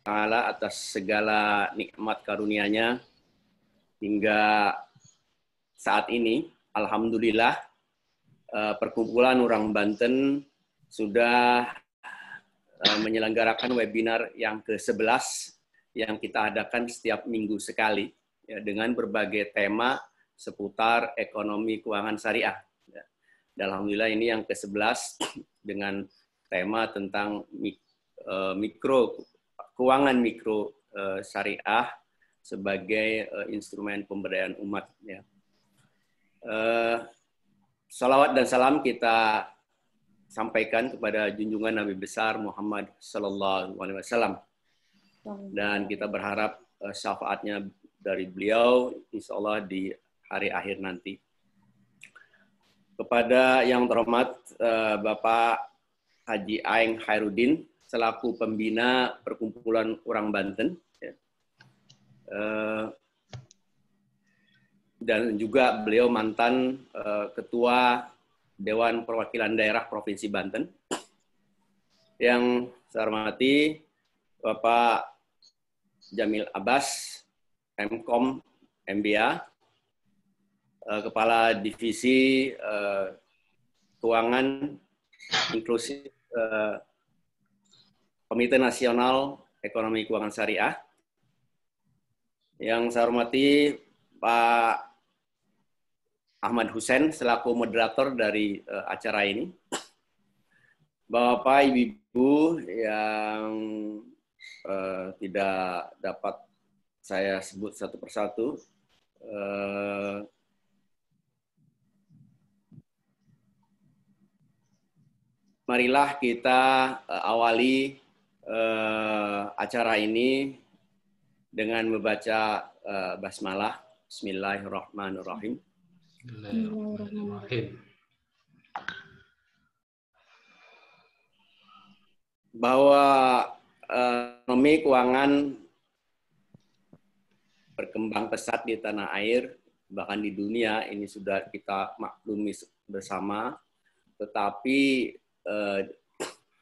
Ta'ala atas segala nikmat karunia-Nya hingga saat ini. Alhamdulillah, perkumpulan orang Banten sudah menyelenggarakan webinar yang ke-11 yang kita adakan setiap minggu sekali ya, dengan berbagai tema seputar ekonomi keuangan syariah. Ya. Alhamdulillah ini yang ke-11 dengan tema tentang keuangan mikro syariah sebagai instrumen pemberdayaan umat. Ya. Salawat dan salam kita sampaikan kepada junjungan Nabi besar Muhammad Sallallahu Alaihi Wasallam, dan kita berharap syafaatnya dari beliau insya Allah di hari akhir nanti. Kepada yang terhormat Bapak Haji Aeng Khairuddin selaku pembina perkumpulan orang Banten, ya. Dan juga beliau mantan ketua Dewan Perwakilan Daerah Provinsi Banten. Yang saya hormati Bapak Jamil Abbas, Mkom MBA, Kepala Divisi Keuangan Inklusif Komite Nasional Ekonomi Keuangan Syariah. Yang saya hormati Pak Ahmad Hussein selaku moderator dari acara ini. Bapak, Ibu yang tidak dapat saya sebut satu persatu. Marilah kita awali acara ini dengan membaca basmalah. Bismillahirrahmanirrahim. Bahwa ekonomi keuangan berkembang pesat di tanah air, bahkan di dunia ini sudah kita maklumi bersama, tetapi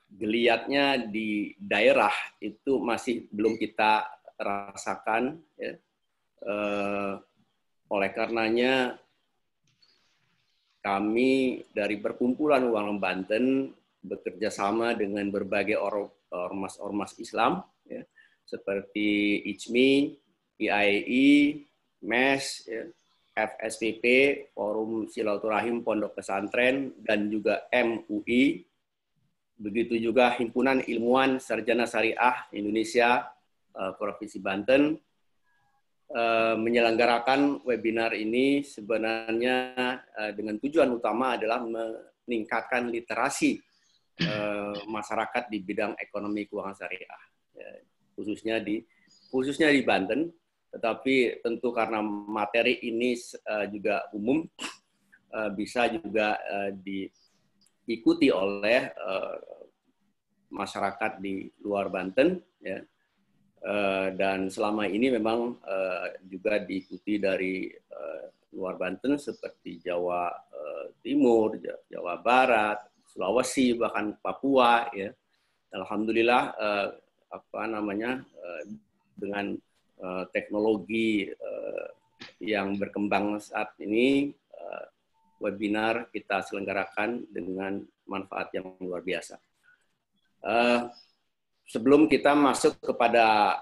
geliatnya di daerah itu masih belum kita rasakan. Ya. Oleh karenanya kami dari Perkumpulan Uang Banten bekerja sama dengan berbagai ormas-ormas Islam, ya, seperti ICMI, IAI, MES, ya, FSPP, Forum Silaturahim Pondok Pesantren, dan juga MUI. Begitu juga Himpunan Ilmuwan Sarjana Syariah Indonesia Provinsi Banten menyelenggarakan webinar ini sebenarnya dengan tujuan utama adalah meningkatkan literasi masyarakat di bidang ekonomi keuangan syariah, khususnya di Banten. Tetapi tentu karena materi ini juga umum, bisa juga diikuti oleh masyarakat di luar Banten, ya. Dan selama ini memang juga diikuti dari luar Banten seperti Jawa Timur, Jawa Barat, Sulawesi, bahkan Papua, ya. Alhamdulillah dengan teknologi yang berkembang saat ini, webinar kita selenggarakan dengan manfaat yang luar biasa. Sebelum kita masuk kepada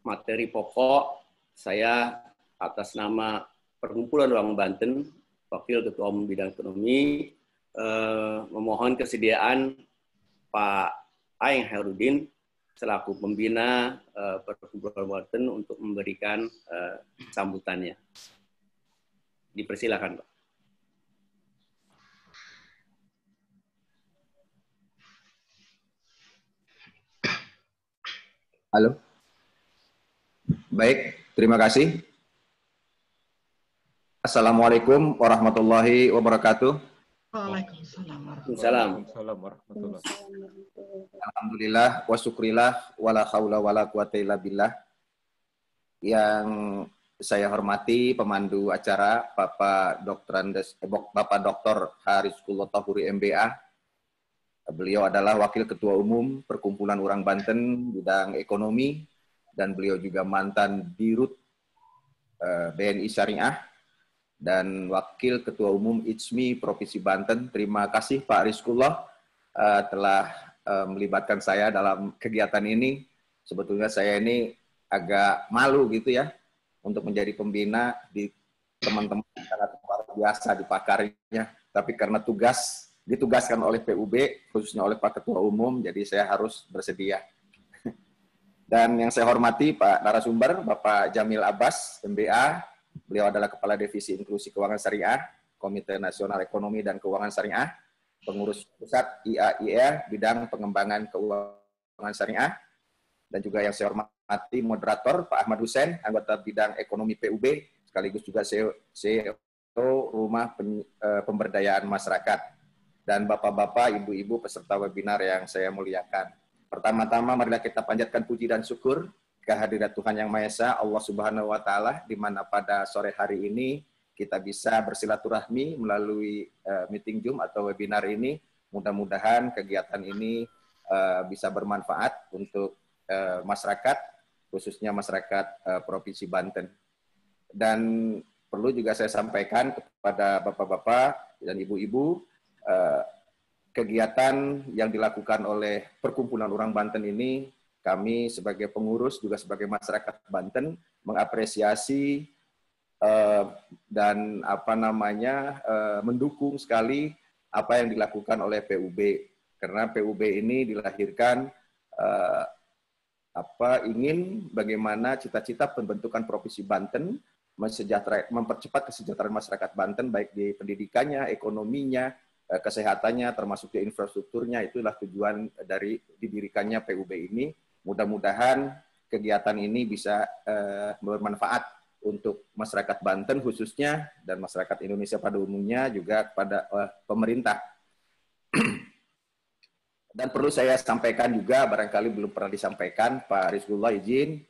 materi pokok, saya atas nama Perkumpulan Uang Banten, Wakil Ketua Umum Bidang Ekonomi, memohon kesediaan Pak Aeng Khairuddin selaku pembina Perkumpulan Uang Banten untuk memberikan sambutannya. Dipersilakan, Pak. Halo. Baik, terima kasih. Assalamualaikum warahmatullahi wabarakatuh. Waalaikumsalam. Alhamdulillah wa syukrillah wala haula wala quwata illa billah. Yang saya hormati pemandu acara Bapak Dr. Hariskullah Tahuri MBA, Beliau adalah Wakil Ketua Umum Perkumpulan Orang Banten bidang ekonomi, dan beliau juga mantan Dirut BNI Syariah dan Wakil Ketua Umum IJMI Provinsi Banten. Terima kasih Pak Rizkullah telah melibatkan saya dalam kegiatan ini. Sebetulnya saya ini agak malu gitu ya untuk menjadi pembina di teman-teman sangat luar biasa di pakarnya, tapi karena ditugaskan oleh PUB, khususnya oleh Pak Ketua Umum, jadi saya harus bersedia. Dan yang saya hormati Pak narasumber, Bapak Jamil Abbas, MBA, beliau adalah Kepala Divisi Inklusi Keuangan Syariah, Komite Nasional Ekonomi dan Keuangan Syariah, Pengurus Pusat IAIE, Bidang Pengembangan Keuangan Syariah, dan juga yang saya hormati moderator Pak Ahmad Hussein, anggota Bidang Ekonomi PUB, sekaligus juga CEO Rumah Pemberdayaan Masyarakat, dan Bapak-Bapak, Ibu-Ibu peserta webinar yang saya muliakan. Pertama-tama marilah kita panjatkan puji dan syukur kehadirat Tuhan Yang Maha Esa, Allah Subhanahu wa Ta'ala, di mana pada sore hari ini kita bisa bersilaturahmi melalui meeting Zoom atau webinar ini. Mudah-mudahan kegiatan ini bisa bermanfaat untuk masyarakat, khususnya masyarakat Provinsi Banten. Dan perlu juga saya sampaikan kepada bapak-bapak dan ibu-ibu, kegiatan yang dilakukan oleh Perkumpulan Orang Banten ini, kami sebagai pengurus juga sebagai masyarakat Banten mengapresiasi dan mendukung sekali apa yang dilakukan oleh PUB, karena PUB ini dilahirkan ingin bagaimana cita-cita pembentukan Provinsi Banten mempercepat kesejahteraan masyarakat Banten, baik di pendidikannya, ekonominya, kesehatannya, termasuk di infrastrukturnya. Itulah tujuan dari didirikannya PUB ini. Mudah-mudahan kegiatan ini bisa bermanfaat untuk masyarakat Banten khususnya, dan masyarakat Indonesia pada umumnya, juga kepada pemerintah. Dan perlu saya sampaikan juga, barangkali belum pernah disampaikan, Pak Rizkullah izin,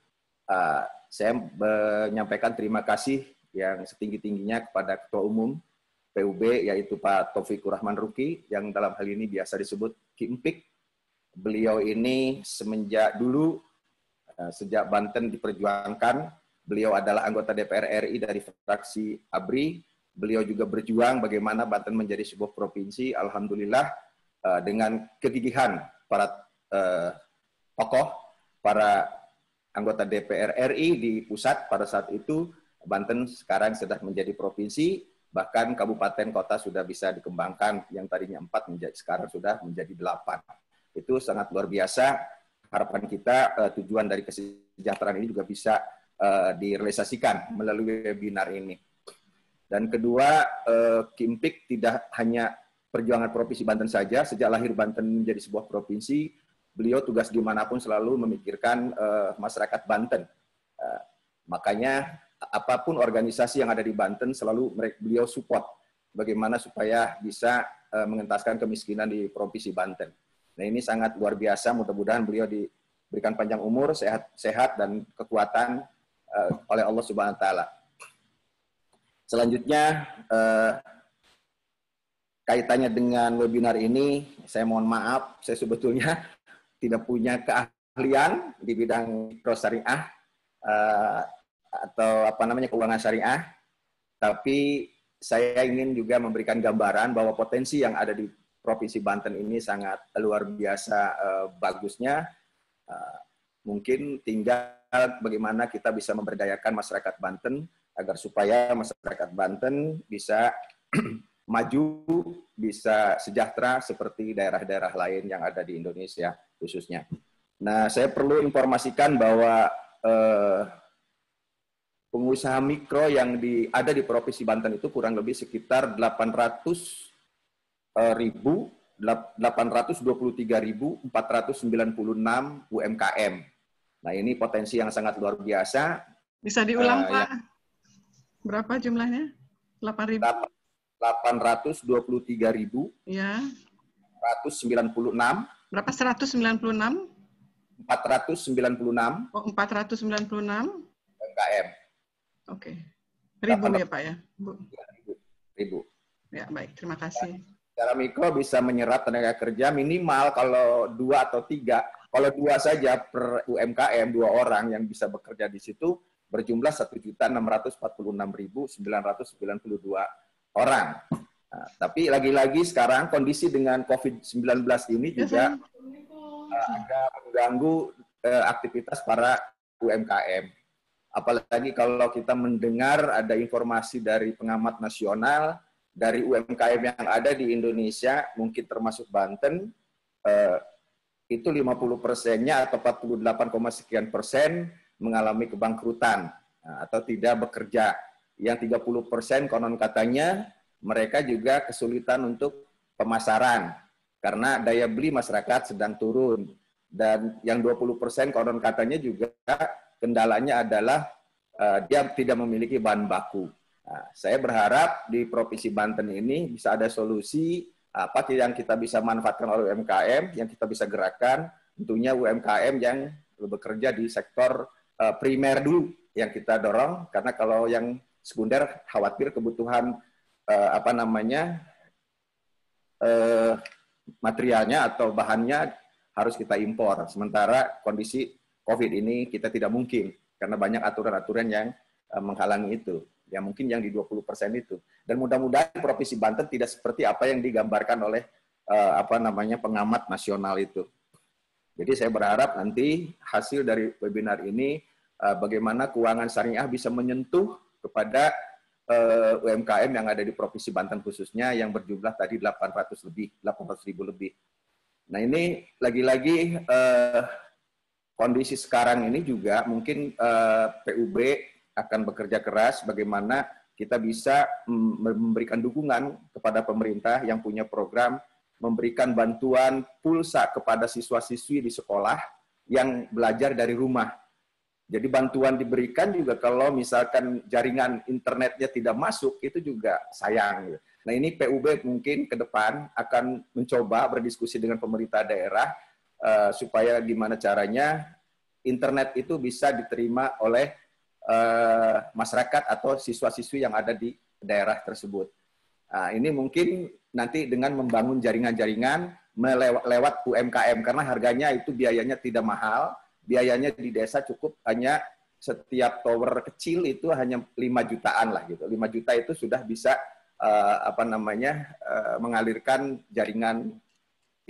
saya menyampaikan terima kasih yang setinggi-tingginya kepada Ketua Umum PUB, yaitu Pak Taufikur Rahman Ruki, yang dalam hal ini biasa disebut Kimpik. Beliau ini semenjak dulu, sejak Banten diperjuangkan, beliau adalah anggota DPR RI dari fraksi ABRI. Beliau juga berjuang bagaimana Banten menjadi sebuah provinsi. Alhamdulillah, dengan kegigihan para tokoh, para anggota DPR RI di pusat pada saat itu, Banten sekarang sudah menjadi provinsi, bahkan kabupaten kota sudah bisa dikembangkan, yang tadinya 4 sekarang sudah menjadi 8. Itu sangat luar biasa. Harapan kita tujuan dari kesejahteraan ini juga bisa direalisasikan melalui webinar ini. Dan kedua, Kimpik tidak hanya perjuangan Provinsi Banten saja. Sejak lahir Banten menjadi sebuah provinsi, beliau tugas dimanapun selalu memikirkan masyarakat Banten. Makanya apapun organisasi yang ada di Banten selalu beliau support bagaimana supaya bisa mengentaskan kemiskinan di Provinsi Banten. Nah, ini sangat luar biasa. Mudah-mudahan beliau diberikan panjang umur, sehat dan kekuatan oleh Allah Subhanahu wa Ta'ala. Selanjutnya, kaitannya dengan webinar ini, saya mohon maaf, saya sebetulnya tidak punya keahlian di bidang mikro syariah atau keuangan syariah, tapi saya ingin juga memberikan gambaran bahwa potensi yang ada di Provinsi Banten ini sangat luar biasa bagusnya. Mungkin tinggal bagaimana kita bisa memberdayakan masyarakat Banten agar supaya masyarakat Banten bisa maju, bisa sejahtera seperti daerah-daerah lain yang ada di Indonesia khususnya. Nah, saya perlu informasikan bahwa pengusaha mikro yang ada di Provinsi Banten itu kurang lebih sekitar 823.496 UMKM. Nah, ini potensi yang sangat luar biasa. Bisa diulang, Pak? Berapa jumlahnya? 8.000? 823.000. Ya. 196. Berapa? 196? 496. Oh, 496? UMKM. Oke. Ribu ya, Pak ya? Bu. Ribu. Ya, baik. Terima kasih. Secara mikro bisa menyerap tenaga kerja minimal kalau 2 atau 3. Kalau 2 saja per UMKM, 2 orang yang bisa bekerja di situ berjumlah 1.646.992 orang. Nah, tapi lagi-lagi sekarang kondisi dengan COVID-19 ini juga agak mengganggu aktivitas para UMKM. Apalagi kalau kita mendengar ada informasi dari pengamat nasional, dari UMKM yang ada di Indonesia, mungkin termasuk Banten, itu 50%-nya atau 48, sekian persen mengalami kebangkrutan atau tidak bekerja. Yang 30% konon katanya mereka juga kesulitan untuk pemasaran karena daya beli masyarakat sedang turun. Dan yang 20% konon katanya juga kendalanya adalah dia tidak memiliki bahan baku. Nah, saya berharap di Provinsi Banten ini bisa ada solusi apa yang kita bisa manfaatkan oleh UMKM, yang kita bisa gerakkan, tentunya UMKM yang bekerja di sektor primer dulu yang kita dorong, karena kalau yang sekunder khawatir kebutuhan materialnya atau bahannya harus kita impor. Sementara kondisi COVID ini kita tidak mungkin karena banyak aturan-aturan yang menghalangi itu. Ya mungkin yang di 20% itu. Dan mudah-mudahan Provinsi Banten tidak seperti apa yang digambarkan oleh pengamat nasional itu. Jadi saya berharap nanti hasil dari webinar ini bagaimana keuangan syariah bisa menyentuh kepada UMKM yang ada di Provinsi Banten khususnya yang berjumlah tadi 800.000 lebih. Nah ini lagi-lagi kondisi sekarang ini juga mungkin PUB akan bekerja keras bagaimana kita bisa memberikan dukungan kepada pemerintah yang punya program memberikan bantuan pulsa kepada siswa-siswi di sekolah yang belajar dari rumah. Jadi bantuan diberikan juga kalau misalkan jaringan internetnya tidak masuk, itu juga sayang. Nah ini PUB mungkin ke depan akan mencoba berdiskusi dengan pemerintah daerah supaya gimana caranya internet itu bisa diterima oleh masyarakat atau siswa-siswi yang ada di daerah tersebut. Nah, ini mungkin nanti dengan membangun jaringan-jaringan lewat UMKM, karena harganya itu biayanya tidak mahal, biayanya di desa cukup hanya setiap tower kecil itu hanya 5 jutaan lah gitu. 5 juta itu sudah bisa mengalirkan jaringan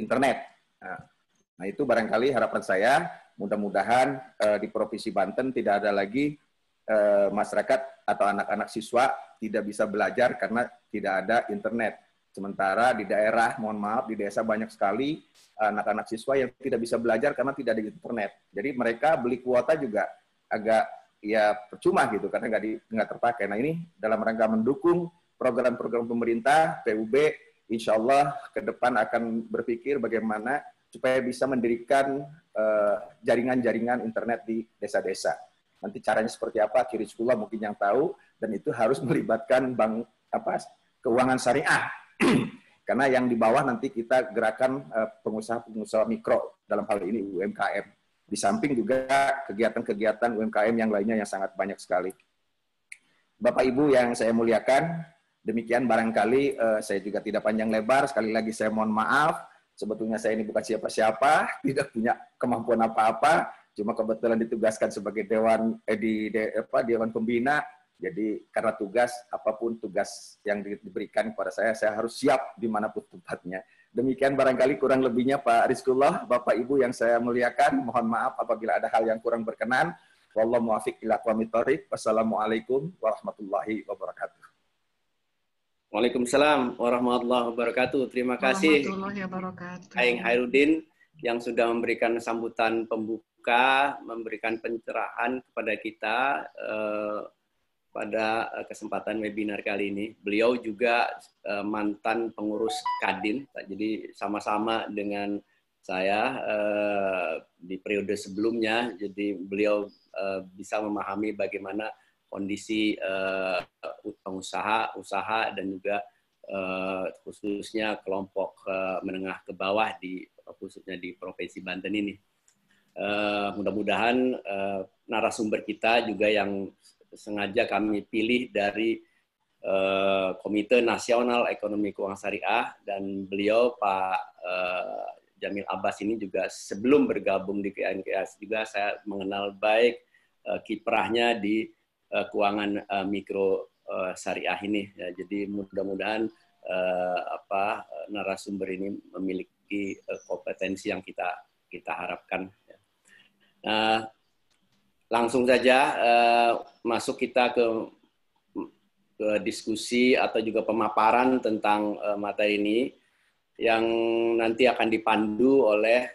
internet. Nah, itu barangkali harapan saya, mudah-mudahan di Provinsi Banten tidak ada lagi masyarakat atau anak-anak siswa tidak bisa belajar karena tidak ada internet. Sementara di daerah, mohon maaf, di desa banyak sekali anak-anak siswa yang tidak bisa belajar karena tidak ada internet. Jadi mereka beli kuota juga agak ya percuma gitu karena nggak terpakai. Nah ini dalam rangka mendukung program-program pemerintah, PUB insya Allah ke depan akan berpikir bagaimana supaya bisa mendirikan jaringan-jaringan internet di desa-desa. Nanti caranya seperti apa, Kiriskullah mungkin yang tahu, dan itu harus melibatkan keuangan syariah. Karena yang di bawah nanti kita gerakan pengusaha-pengusaha mikro, dalam hal ini UMKM. Di samping juga kegiatan-kegiatan UMKM yang lainnya yang sangat banyak sekali. Bapak Ibu yang saya muliakan, demikian barangkali saya juga tidak panjang lebar, sekali lagi saya mohon maaf, sebetulnya saya ini bukan siapa-siapa, tidak punya kemampuan apa-apa, cuma kebetulan ditugaskan sebagai dewan pembina. Jadi karena tugas, apapun tugas yang diberikan kepada saya harus siap dimanapun tempatnya. Demikian barangkali kurang lebihnya Pak Rizkullah, Bapak Ibu yang saya muliakan. Mohon maaf apabila ada hal yang kurang berkenan. Wallahu muwaffiq ila aqwamit thoriq. Wassalamualaikum warahmatullahi wabarakatuh. Waalaikumsalam warahmatullahi wabarakatuh. Terima kasih Aing Hairudin yang sudah memberikan sambutan pembuka, memberikan pencerahan kepada kita pada kesempatan webinar kali ini. Beliau juga mantan pengurus Kadin, jadi sama-sama dengan saya di periode sebelumnya. Jadi beliau bisa memahami bagaimana kondisi pengusaha, usaha dan juga khususnya kelompok menengah ke bawah khususnya di Provinsi Banten ini. Mudah-mudahan narasumber kita juga yang sengaja kami pilih dari Komite Nasional Ekonomi Keuangan Syariah, dan beliau Pak Jamil Abbas ini juga sebelum bergabung di KNKS juga saya mengenal baik kiprahnya di keuangan mikro syariah ini. Ya, jadi mudah-mudahan narasumber ini memiliki kompetensi yang kita harapkan. Nah, langsung saja masuk kita ke diskusi atau juga pemaparan tentang materi ini yang nanti akan dipandu oleh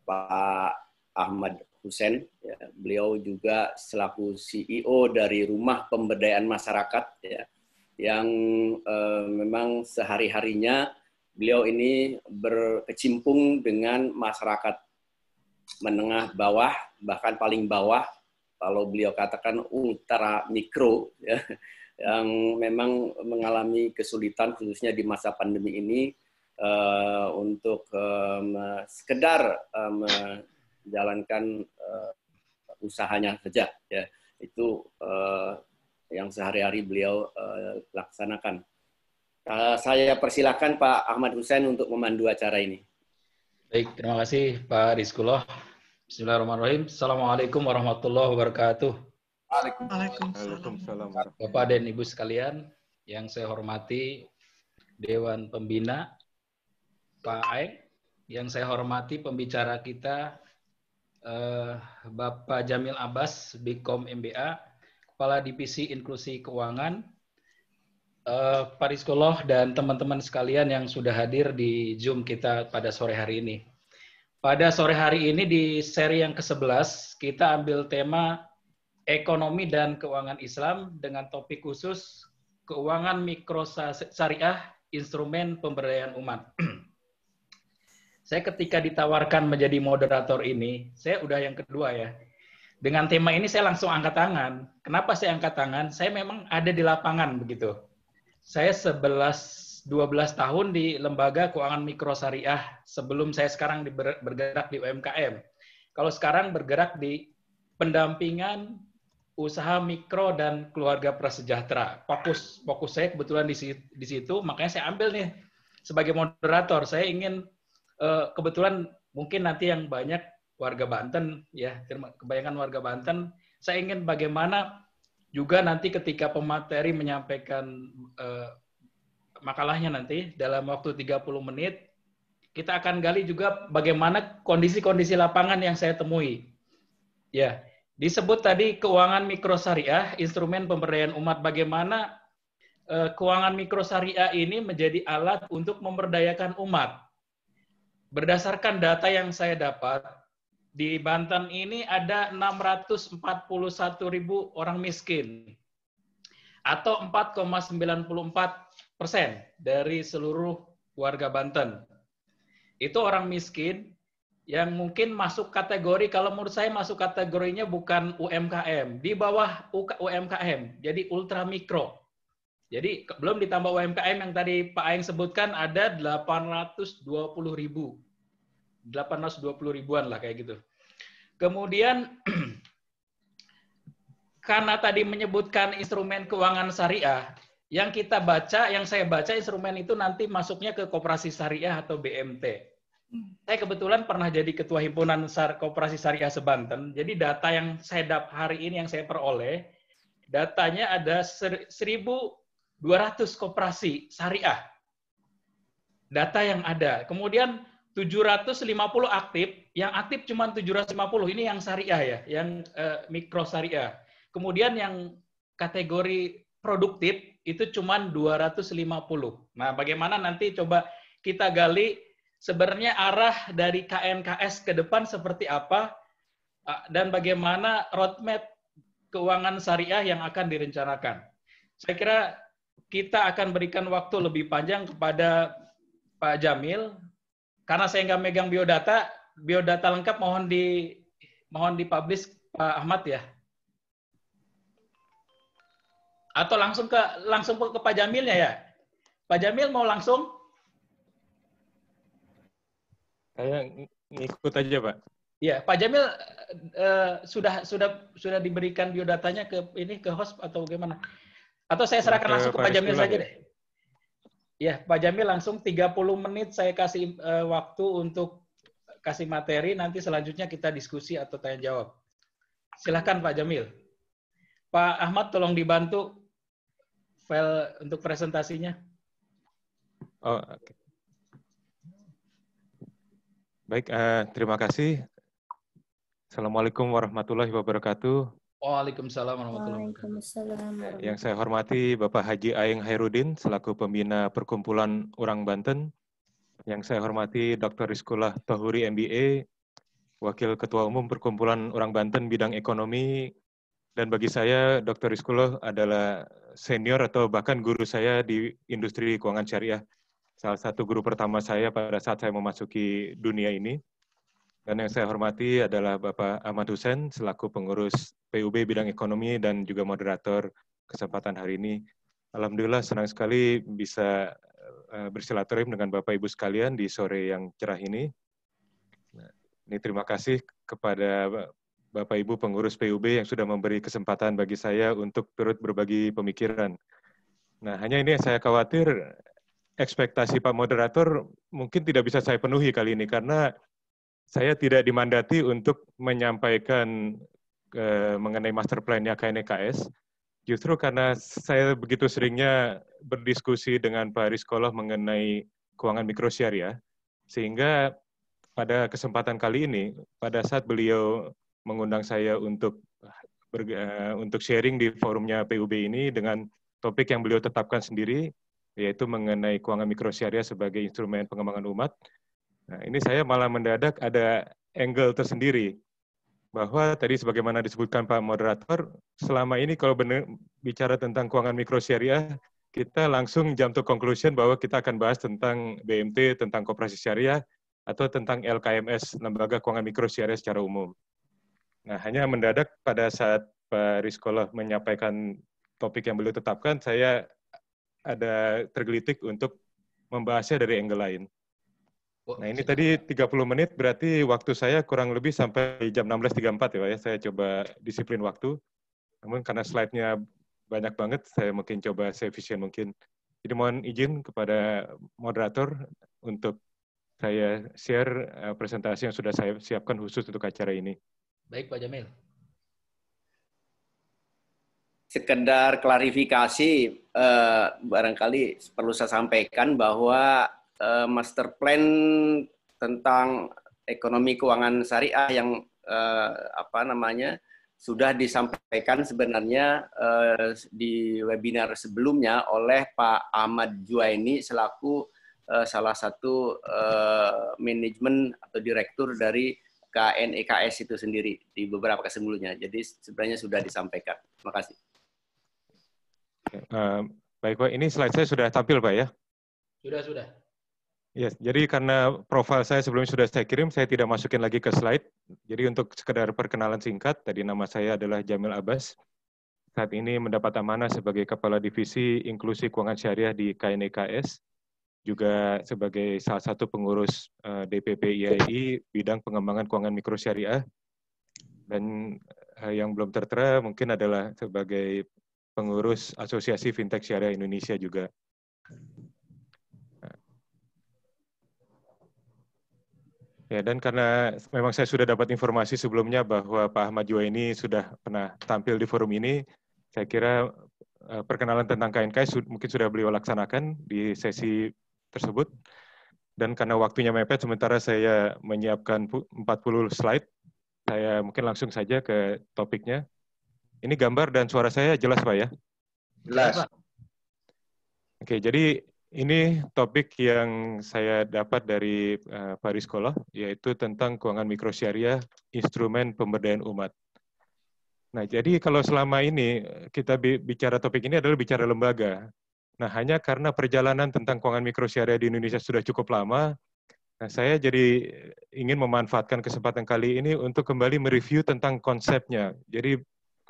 Pak Ahmad Hussein. Ya, beliau juga selaku CEO dari Rumah Pemberdayaan Masyarakat, ya, yang memang sehari-harinya beliau ini berkecimpung dengan masyarakat menengah bawah, bahkan paling bawah, kalau beliau katakan ultra mikro, ya, yang memang mengalami kesulitan khususnya di masa pandemi ini untuk sekedar menjalankan usahanya saja, ya. Itu yang sehari-hari beliau laksanakan. Saya persilakan Pak Ahmad Hussein untuk memandu acara ini. Baik, terima kasih Pak Rizkullah. Bismillahirrahmanirrahim. Assalamualaikum warahmatullahi wabarakatuh. Waalaikumsalam. Bapak dan Ibu sekalian, yang saya hormati Dewan Pembina, Pak Aeng, yang saya hormati pembicara kita, Bapak Jamil Abbas, Bikom MBA, Kepala Divisi Inklusi Keuangan, Pak Rizkullah, dan teman-teman sekalian yang sudah hadir di Zoom kita pada sore hari ini. Pada sore hari ini di seri yang ke-11, kita ambil tema Ekonomi dan Keuangan Islam dengan topik khusus Keuangan Mikro Syariah, Instrumen Pemberdayaan Umat. Saya ketika ditawarkan menjadi moderator ini, saya udah yang kedua ya. Dengan tema ini saya langsung angkat tangan. Kenapa saya angkat tangan? Saya memang ada di lapangan begitu. Saya 11-12 tahun di Lembaga Keuangan Mikro Syariah sebelum saya sekarang bergerak di UMKM. Kalau sekarang bergerak di pendampingan usaha mikro dan keluarga prasejahtera. Fokus saya kebetulan di situ, makanya saya ambil nih sebagai moderator. Saya ingin kebetulan mungkin nanti yang banyak warga Banten ya, kebanyakan warga Banten, saya ingin bagaimana juga nanti ketika pemateri menyampaikan makalahnya nanti dalam waktu 30 menit, kita akan gali juga bagaimana kondisi-kondisi lapangan yang saya temui. Ya, disebut tadi keuangan mikro syariah, instrumen pemberdayaan umat, bagaimana keuangan mikro syariah ini menjadi alat untuk memberdayakan umat. Berdasarkan data yang saya dapat, di Banten ini ada 641.000 orang miskin, atau 4,94% dari seluruh warga Banten. Itu orang miskin yang mungkin masuk kategori, kalau menurut saya masuk kategorinya bukan UMKM, di bawah UMKM, jadi ultra mikro. Jadi belum ditambah UMKM yang tadi Pak Aeng sebutkan, ada 820.000-an lah kayak gitu. Kemudian karena tadi menyebutkan instrumen keuangan syariah, yang kita baca, yang saya baca instrumen itu nanti masuknya ke Koperasi Syariah atau BMT. Saya kebetulan pernah jadi ketua himpunan Koperasi Syariah sebanten. Jadi data yang saya hari ini yang saya peroleh, datanya ada 1.200 koperasi syariah. Data yang ada. Kemudian 750 aktif, yang aktif cuma 750, ini yang syariah ya, yang mikro syariah. Kemudian yang kategori produktif itu cuma 250. Nah, bagaimana nanti coba kita gali sebenarnya arah dari KNKS ke depan seperti apa, dan bagaimana roadmap keuangan syariah yang akan direncanakan. Saya kira kita akan berikan waktu lebih panjang kepada Pak Jamil, karena saya nggak megang biodata lengkap mohon dipublish Pak Ahmad ya. Atau langsung ke Pak Jamilnya ya. Pak Jamil mau langsung? Saya ngikut aja, Pak. Ya, Pak Jamil sudah diberikan biodatanya ke host atau bagaimana? Atau saya serahkan langsung ke Pak Jamil saja ya? deh. Ya, Pak Jamil langsung 30 menit saya kasih waktu untuk kasih materi, nanti selanjutnya kita diskusi atau tanya jawab. Silakan Pak Jamil. Pak Ahmad tolong dibantu file untuk presentasinya. Oh, oke. Baik, terima kasih. Assalamualaikum warahmatullahi wabarakatuh. Waalaikumsalam warahmatullahi wabarakatuh. Yang saya hormati Bapak Haji Aeng Hairudin selaku pembina Perkumpulan Orang Banten. Yang saya hormati Dr. Rizkullah Tahuri MBA, Wakil Ketua Umum Perkumpulan Orang Banten bidang ekonomi. Dan bagi saya Dr. Rizkullah adalah senior atau bahkan guru saya di industri keuangan syariah. Salah satu guru pertama saya pada saat saya memasuki dunia ini. Dan yang saya hormati adalah Bapak Ahmad Hussein selaku pengurus PUB bidang ekonomi dan juga moderator kesempatan hari ini. Alhamdulillah senang sekali bisa bersilaturahim dengan Bapak Ibu sekalian di sore yang cerah ini. Ini terima kasih kepada Bapak Ibu pengurus PUB yang sudah memberi kesempatan bagi saya untuk turut berbagi pemikiran. Nah, hanya ini yang saya khawatir ekspektasi Pak Moderator mungkin tidak bisa saya penuhi kali ini karena saya tidak dimandati untuk menyampaikan mengenai master plan-nya KNEKS, justru karena saya begitu seringnya berdiskusi dengan Pak Rizkollah mengenai keuangan mikro syariah, sehingga pada kesempatan kali ini, pada saat beliau mengundang saya untuk sharing di forumnya PUB ini dengan topik yang beliau tetapkan sendiri, yaitu mengenai keuangan mikro syariah sebagai instrumen pengembangan umat. Nah, ini saya malah mendadak ada angle tersendiri, bahwa tadi sebagaimana disebutkan Pak Moderator, selama ini kalau benar bicara tentang keuangan mikro syariah, kita langsung jump to conclusion bahwa kita akan bahas tentang BMT, tentang koperasi syariah, atau tentang LKMS, Lembaga Keuangan Mikro Syariah secara umum. Nah, hanya mendadak pada saat Pak Rizkollah menyampaikan topik yang beliau tetapkan, saya ada tergelitik untuk membahasnya dari angle lain. Nah, ini tadi 30 menit, berarti waktu saya kurang lebih sampai jam 16.34 ya Pak ya. Saya coba disiplin waktu. Namun karena slide-nya banyak banget, saya mungkin coba seefisien mungkin. Jadi mohon izin kepada moderator untuk saya share presentasi yang sudah saya siapkan khusus untuk acara ini. Baik, Pak Jamil. Sekedar klarifikasi, barangkali perlu saya sampaikan bahwa master plan tentang ekonomi keuangan syariah yang sudah disampaikan sebenarnya di webinar sebelumnya oleh Pak Ahmad Juwaini selaku salah satu manajemen atau direktur dari KNEKS itu sendiri di beberapa sebelumnya. Jadi sebenarnya sudah disampaikan. Terima kasih. Baik Pak, ini slide saya sudah tampil Pak ya? Sudah. Yes, jadi karena profil saya sebelumnya sudah saya kirim, saya tidak masukin lagi ke slide. Jadi untuk sekedar perkenalan singkat, tadi nama saya adalah Jamil Abbas. Saat ini mendapat amanah sebagai Kepala Divisi Inklusi Keuangan Syariah di KNEKS, juga sebagai salah satu pengurus DPP IAI bidang pengembangan keuangan mikro syariah. Dan yang belum tertera mungkin adalah sebagai pengurus Asosiasi Fintech Syariah Indonesia juga. Ya, dan karena memang saya sudah dapat informasi sebelumnya bahwa Pak Ahmad Juwaini sudah pernah tampil di forum ini, saya kira perkenalan tentang KNKS mungkin sudah beliau laksanakan di sesi tersebut. Dan karena waktunya mepet, sementara saya menyiapkan 40 slide, saya mungkin langsung saja ke topiknya. Ini gambar dan suara saya jelas Pak ya? Jelas. Oke, jadi ini topik yang saya dapat dari Pak Rizkollah, yaitu tentang keuangan mikro syariah, instrumen pemberdayaan umat. Nah, jadi kalau selama ini kita bicara topik ini adalah bicara lembaga. Nah, hanya karena perjalanan tentang keuangan mikro syariah di Indonesia sudah cukup lama, nah saya jadi ingin memanfaatkan kesempatan kali ini untuk kembali mereview tentang konsepnya. Jadi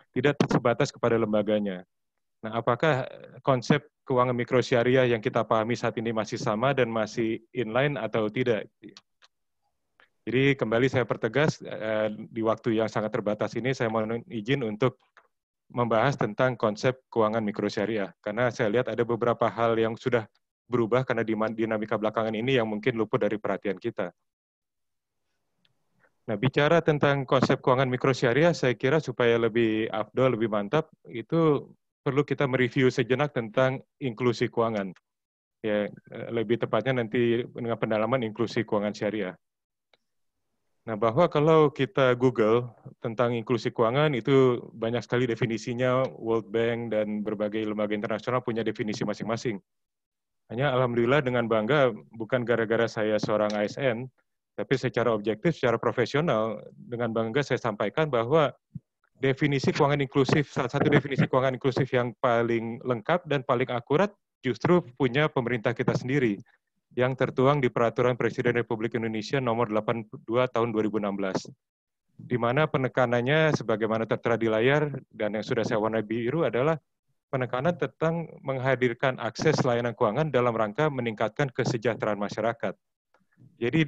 tidak sebatas kepada lembaganya. Nah, apakah konsep keuangan mikro syariah yang kita pahami saat ini masih sama dan masih inline atau tidak? Jadi kembali saya pertegas, di waktu yang sangat terbatas ini saya mohon izin untuk membahas tentang konsep keuangan mikrosyariah. Karena saya lihat ada beberapa hal yang sudah berubah karena dinamika belakangan ini yang mungkin luput dari perhatian kita. Nah, bicara tentang konsep keuangan mikrosyariah, saya kira supaya lebih afdol, lebih mantap, itu perlu kita mereview sejenak tentang inklusi keuangan. Ya, lebih tepatnya nanti dengan pendalaman inklusi keuangan syariah. Nah, bahwa kalau kita Google tentang inklusi keuangan, itu banyak sekali definisinya, World Bank dan berbagai lembaga internasional punya definisi masing-masing. Hanya alhamdulillah dengan bangga, bukan gara-gara saya seorang ASN, tapi secara objektif, secara profesional, dengan bangga saya sampaikan bahwa definisi keuangan inklusif, salah satu definisi keuangan inklusif yang paling lengkap dan paling akurat justru punya pemerintah kita sendiri, yang tertuang di Peraturan Presiden Republik Indonesia Nomor 82 Tahun 2016. Di mana penekanannya sebagaimana tertera di layar dan yang sudah saya warnai biru adalah penekanan tentang menghadirkan akses layanan keuangan dalam rangka meningkatkan kesejahteraan masyarakat. Jadi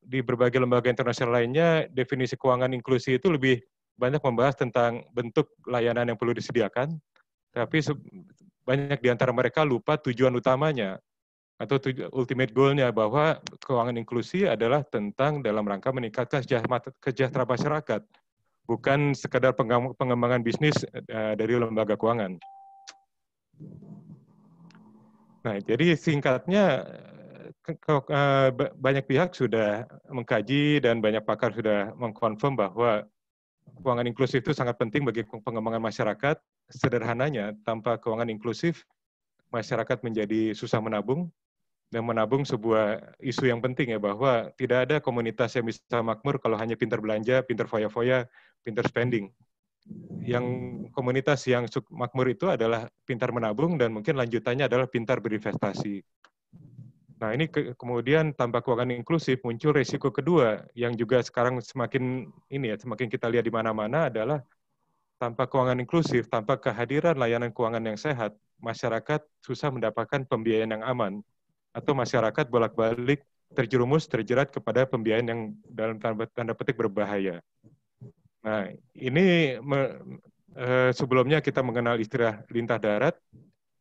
di berbagai lembaga internasional lainnya, definisi keuangan inklusi itu lebih banyak membahas tentang bentuk layanan yang perlu disediakan, tapi banyak di antara mereka lupa tujuan utamanya atau ultimate goal-nya, bahwa keuangan inklusi adalah tentang dalam rangka meningkatkan kesejahteraan masyarakat, bukan sekadar pengembangan bisnis dari lembaga keuangan. Nah, jadi singkatnya, banyak pihak sudah mengkaji dan banyak pakar sudah mengkonfirm bahwa keuangan inklusif itu sangat penting bagi pengembangan masyarakat. Sederhananya, tanpa keuangan inklusif, masyarakat menjadi susah menabung, dan menabung sebuah isu yang penting ya, bahwa tidak ada komunitas yang bisa makmur kalau hanya pintar belanja, pintar foya-foya, pintar spending. Yang komunitas yang makmur itu adalah pintar menabung dan mungkin lanjutannya adalah pintar berinvestasi. Nah, ini kemudian tanpa keuangan inklusif muncul resiko kedua yang juga sekarang semakin kita lihat di mana-mana adalah tanpa keuangan inklusif, tanpa kehadiran layanan keuangan yang sehat, masyarakat susah mendapatkan pembiayaan yang aman, atau masyarakat bolak-balik terjerat kepada pembiayaan yang dalam tanda petik berbahaya. Nah, ini sebelumnya kita mengenal istilah lintah darat,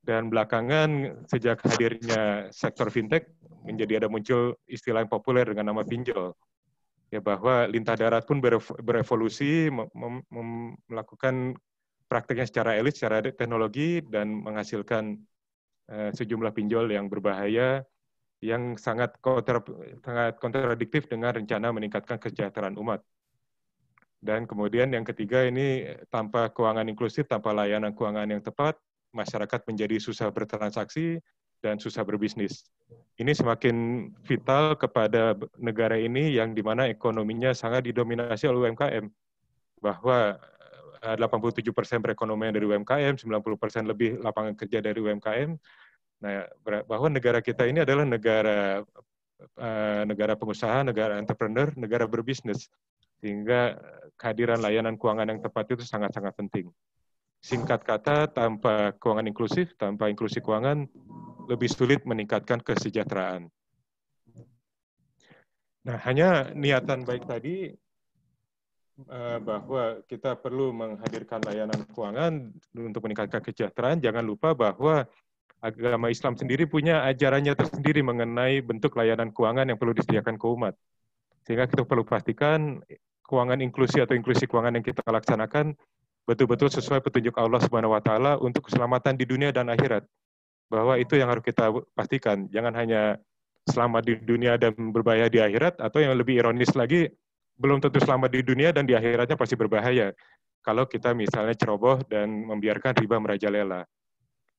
dan belakangan sejak hadirnya sektor fintech menjadi ada muncul istilah yang populer dengan nama pinjol. Ya, bahwa lintah darat pun berevolusi melakukan prakteknya secara elit, secara teknologi, dan menghasilkan sejumlah pinjol yang berbahaya, yang sangat kontradiktif dengan rencana meningkatkan kesejahteraan umat. Dan kemudian yang ketiga ini, tanpa keuangan inklusif, tanpa layanan keuangan yang tepat, masyarakat menjadi susah bertransaksi dan susah berbisnis. Ini semakin vital kepada negara ini yang dimana ekonominya sangat didominasi oleh UMKM. Bahwa 87% perekonomian dari UMKM, 90% lebih lapangan kerja dari UMKM. Nah, bahwa negara kita ini adalah negara pengusaha, negara entrepreneur, negara berbisnis. Sehingga kehadiran layanan keuangan yang tepat itu sangat-sangat penting. Singkat kata, tanpa keuangan inklusif, tanpa inklusi keuangan, lebih sulit meningkatkan kesejahteraan. Nah, hanya niatan baik tadi, bahwa kita perlu menghadirkan layanan keuangan untuk meningkatkan kesejahteraan, jangan lupa bahwa agama Islam sendiri punya ajarannya tersendiri mengenai bentuk layanan keuangan yang perlu disediakan ke umat. Sehingga kita perlu pastikan keuangan inklusi atau inklusi keuangan yang kita laksanakan betul-betul sesuai petunjuk Allah Subhanahu wa Ta'ala untuk keselamatan di dunia dan akhirat. Bahwa itu yang harus kita pastikan. Jangan hanya selamat di dunia dan berbahaya di akhirat, atau yang lebih ironis lagi, belum tentu selamat di dunia dan di akhiratnya pasti berbahaya. Kalau kita misalnya ceroboh dan membiarkan riba merajalela.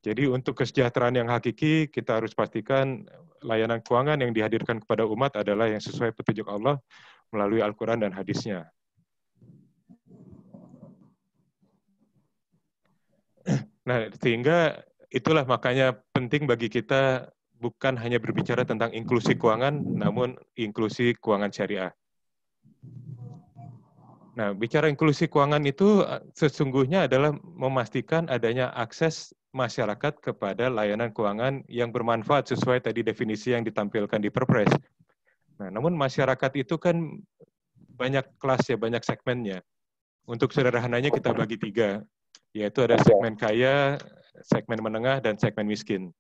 Jadi untuk kesejahteraan yang hakiki, kita harus pastikan layanan keuangan yang dihadirkan kepada umat adalah yang sesuai petunjuk Allah melalui Al-Quran dan hadisnya. Nah, sehingga itulah makanya penting bagi kita bukan hanya berbicara tentang inklusi keuangan, namun inklusi keuangan syariah. Nah, bicara inklusi keuangan itu sesungguhnya adalah memastikan adanya akses masyarakat kepada layanan keuangan yang bermanfaat sesuai tadi definisi yang ditampilkan di Perpres. Nah, namun masyarakat itu kan banyak kelas ya, banyak segmennya. Untuk sederhananya kita bagi 3. yaitu ada segmen kaya, segmen menengah, dan segmen miskin.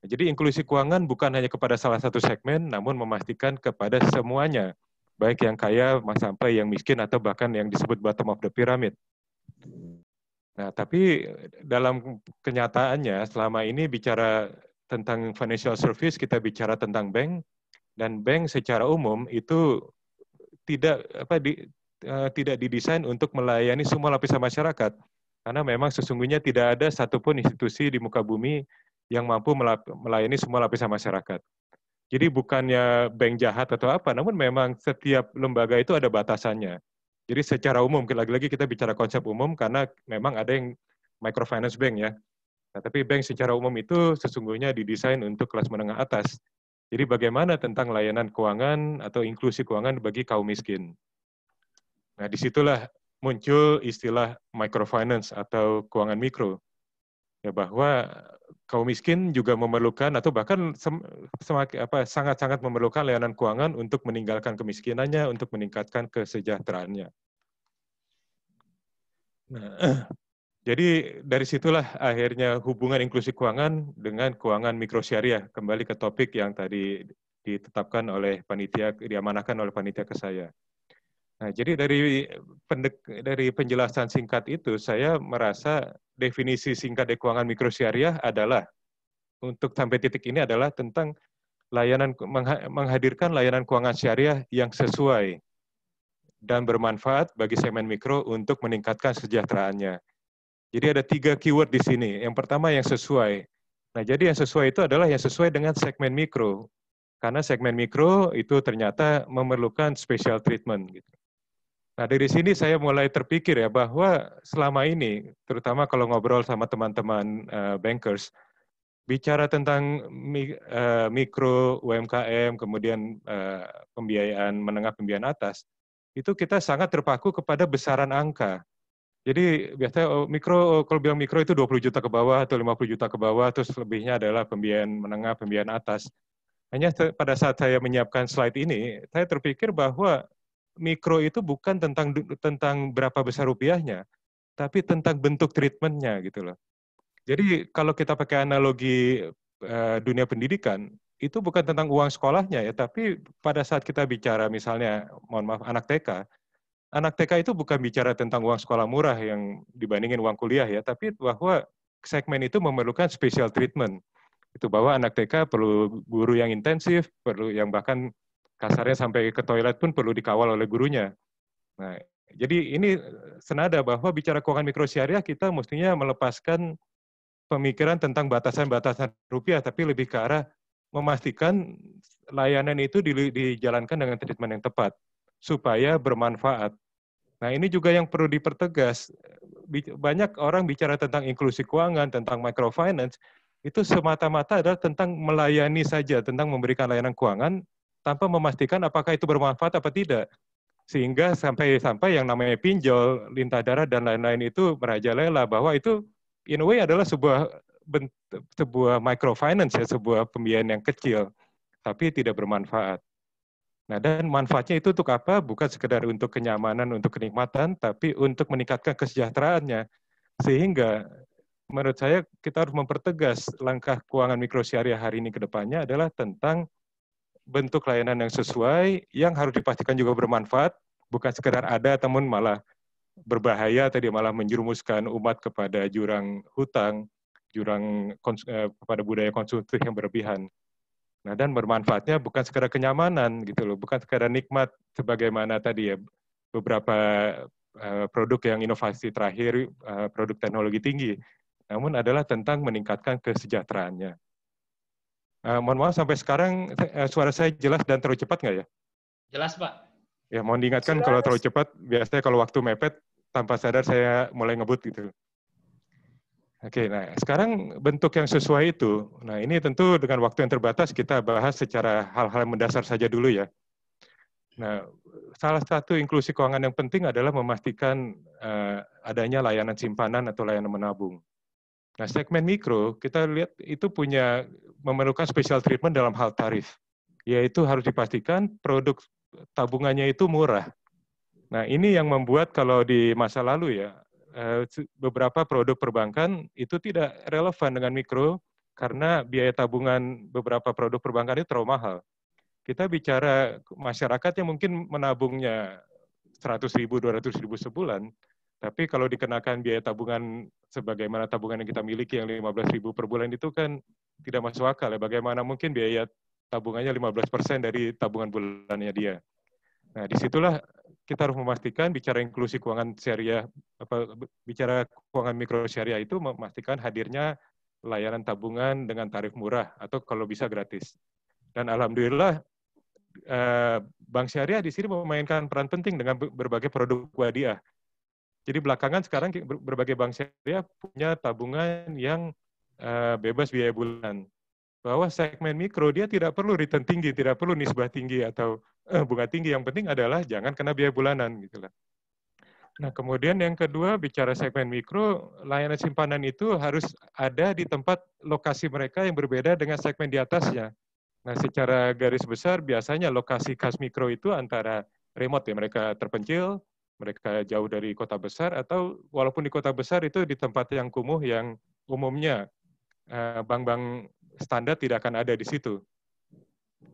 Jadi inklusi keuangan bukan hanya kepada salah satu segmen, namun memastikan kepada semuanya, baik yang kaya sampai yang miskin atau bahkan yang disebut bottom of the pyramid. Nah, tapi dalam kenyataannya selama ini bicara tentang financial service, kita bicara tentang bank, dan bank secara umum itu tidak didesain untuk melayani semua lapisan masyarakat, karena memang sesungguhnya tidak ada satupun institusi di muka bumi yang mampu melayani semua lapisan masyarakat. Jadi bukannya bank jahat atau apa, namun memang setiap lembaga itu ada batasannya. Jadi secara umum, lagi-lagi kita bicara konsep umum karena memang ada yang microfinance bank ya. Nah, tapi bank secara umum itu sesungguhnya didesain untuk kelas menengah atas. Jadi bagaimana tentang layanan keuangan atau inklusi keuangan bagi kaum miskin. Nah, disitulah muncul istilah microfinance atau keuangan mikro. Ya, bahwa kaum miskin juga memerlukan atau bahkan sangat-sangat memerlukan layanan keuangan untuk meninggalkan kemiskinannya, untuk meningkatkan kesejahteraannya. Nah, jadi dari situlah akhirnya hubungan inklusi keuangan dengan keuangan mikro syariah, kembali ke topik yang tadi ditetapkan oleh panitia, diamanahkan oleh panitia ke saya. Nah, jadi dari penjelasan singkat itu, saya merasa definisi singkat dari keuangan mikro syariah adalah, untuk sampai titik ini adalah tentang menghadirkan layanan keuangan syariah yang sesuai dan bermanfaat bagi segmen mikro untuk meningkatkan kesejahteraannya. Jadi ada 3 keyword di sini. Yang pertama yang sesuai. Nah, jadi yang sesuai itu adalah yang sesuai dengan segmen mikro. Karena segmen mikro itu ternyata memerlukan special treatment. Gitu. Nah, dari sini saya mulai terpikir ya bahwa selama ini, terutama kalau ngobrol sama teman-teman bankers, bicara tentang mikro, UMKM, kemudian pembiayaan menengah, pembiayaan atas, itu kita sangat terpaku kepada besaran angka. Jadi biasanya mikro, kalau bilang mikro itu 20 juta ke bawah atau 50 juta ke bawah, terus lebihnya adalah pembiayaan menengah, pembiayaan atas. Hanya pada saat saya menyiapkan slide ini, saya terpikir bahwa mikro itu bukan tentang berapa besar rupiahnya, tapi tentang bentuk treatmentnya gitu loh. Jadi kalau kita pakai analogi dunia pendidikan, itu bukan tentang uang sekolahnya ya, tapi pada saat kita bicara misalnya, mohon maaf, anak TK itu bukan bicara tentang uang sekolah murah yang dibandingin uang kuliah ya, tapi bahwa segmen itu memerlukan special treatment. Itu bahwa anak TK perlu guru yang intensif, perlu yang bahkan kasarnya sampai ke toilet pun perlu dikawal oleh gurunya. Nah, jadi ini senada bahwa bicara keuangan mikro syariah kita mestinya melepaskan pemikiran tentang batasan-batasan rupiah, tapi lebih ke arah memastikan layanan itu dijalankan dengan treatment yang tepat, supaya bermanfaat. Nah, ini juga yang perlu dipertegas. Banyak orang bicara tentang inklusi keuangan, tentang microfinance, itu semata-mata adalah tentang melayani saja, tentang memberikan layanan keuangan, tanpa memastikan apakah itu bermanfaat apa tidak. Sehingga sampai yang namanya pinjol, lintah darat, dan lain-lain itu merajalela bahwa itu in a way adalah sebuah microfinance, ya, sebuah pembiayaan yang kecil, tapi tidak bermanfaat. Nah, dan manfaatnya itu untuk apa? Bukan sekedar untuk kenyamanan, untuk kenikmatan, tapi untuk meningkatkan kesejahteraannya. Sehingga menurut saya kita harus mempertegas langkah keuangan mikro syariah hari ini ke depannya adalah tentang bentuk layanan yang sesuai, yang harus dipastikan juga bermanfaat, bukan sekedar ada, namun malah berbahaya, tadi malah menjerumuskan umat kepada jurang hutang, jurang kepada budaya konsumtif yang berlebihan. Nah, dan bermanfaatnya bukan sekedar kenyamanan gitu loh, bukan sekedar nikmat sebagaimana tadi ya beberapa produk yang inovasi terakhir, produk teknologi tinggi, namun adalah tentang meningkatkan kesejahteraannya. Mohon maaf sampai sekarang suara saya jelas dan terlalu cepat nggak ya? Jelas, Pak. Ya, mohon diingatkan kalau terlalu cepat, biasanya kalau waktu mepet, tanpa sadar saya mulai ngebut gitu. Oke, nah sekarang bentuk yang sesuai itu, nah ini tentu dengan waktu yang terbatas kita bahas secara hal-hal mendasar saja dulu ya. Nah, salah satu inklusi keuangan yang penting adalah memastikan adanya layanan simpanan atau layanan menabung. Nah, segmen mikro kita lihat itu memerlukan special treatment dalam hal tarif, yaitu harus dipastikan produk tabungannya itu murah. Nah, ini yang membuat kalau di masa lalu ya, beberapa produk perbankan itu tidak relevan dengan mikro karena biaya tabungan beberapa produk perbankan itu terlalu mahal. Kita bicara masyarakat yang mungkin menabungnya 100.000, 200.000 sebulan, tapi kalau dikenakan biaya tabungan sebagaimana tabungan yang kita miliki yang 15.000 per bulan itu kan tidak masuk akal ya. Bagaimana mungkin biaya tabungannya 15% dari tabungan bulannya dia. Nah, disitulah kita harus memastikan bicara inklusi keuangan syariah, bicara keuangan mikro syariah itu memastikan hadirnya layanan tabungan dengan tarif murah atau kalau bisa gratis. Dan alhamdulillah Bank Syariah di sini memainkan peran penting dengan berbagai produk wadiah. Jadi belakangan sekarang berbagai bank syariah punya tabungan yang bebas biaya bulan. Bahwa segmen mikro dia tidak perlu return tinggi, tidak perlu nisbah tinggi atau bunga tinggi. Yang penting adalah jangan kena biaya bulanan gitulah. Nah, kemudian yang kedua bicara segmen mikro, layanan simpanan itu harus ada di tempat lokasi mereka yang berbeda dengan segmen di atasnya. Nah, secara garis besar biasanya lokasi khas mikro itu antara remote ya, mereka terpencil, mereka jauh dari kota besar, atau walaupun di kota besar itu di tempat yang kumuh yang umumnya bank-bank standar tidak akan ada di situ.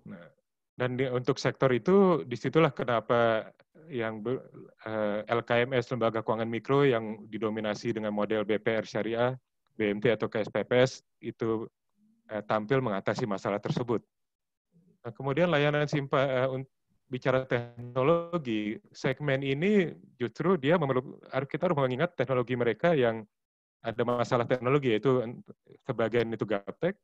Nah, dan untuk sektor itu, disitulah kenapa yang LKMS, Lembaga Keuangan Mikro yang didominasi dengan model BPR Syariah, BMT atau KSPPS, itu tampil mengatasi masalah tersebut. Nah, kemudian layanan bicara teknologi, segmen ini justru dia kita harus mengingat teknologi mereka yang ada masalah teknologi, yaitu sebagian itu gaptek,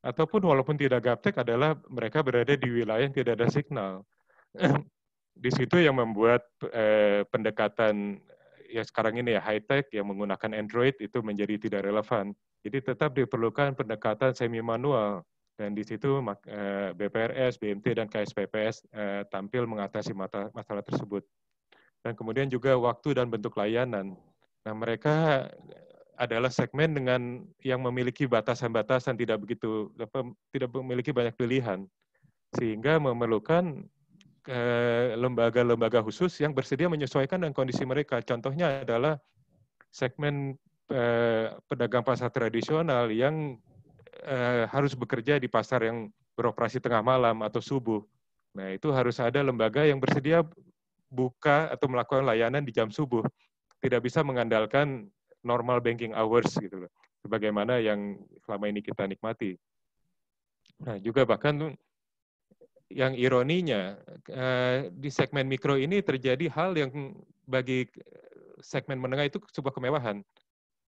ataupun walaupun tidak gaptek adalah mereka berada di wilayah yang tidak ada signal. Di situ yang membuat pendekatan ya sekarang ini ya high-tech yang menggunakan Android itu menjadi tidak relevan. Jadi tetap diperlukan pendekatan semi manual. Dan di situ BPRS, BMT, dan KSPPS tampil mengatasi masalah tersebut. Dan kemudian juga waktu dan bentuk layanan. Nah, mereka adalah segmen dengan yang memiliki batasan-batasan, tidak memiliki banyak pilihan, sehingga memerlukan lembaga-lembaga khusus yang bersedia menyesuaikan dengan kondisi mereka. Contohnya adalah segmen pedagang pasar tradisional yang harus bekerja di pasar yang beroperasi tengah malam atau subuh. Nah, itu harus ada lembaga yang bersedia buka atau melakukan layanan di jam subuh. Tidak bisa mengandalkan normal banking hours gitu loh, sebagaimana yang selama ini kita nikmati. Nah, juga bahkan yang ironinya di segmen mikro ini terjadi hal yang bagi segmen menengah itu sebuah kemewahan.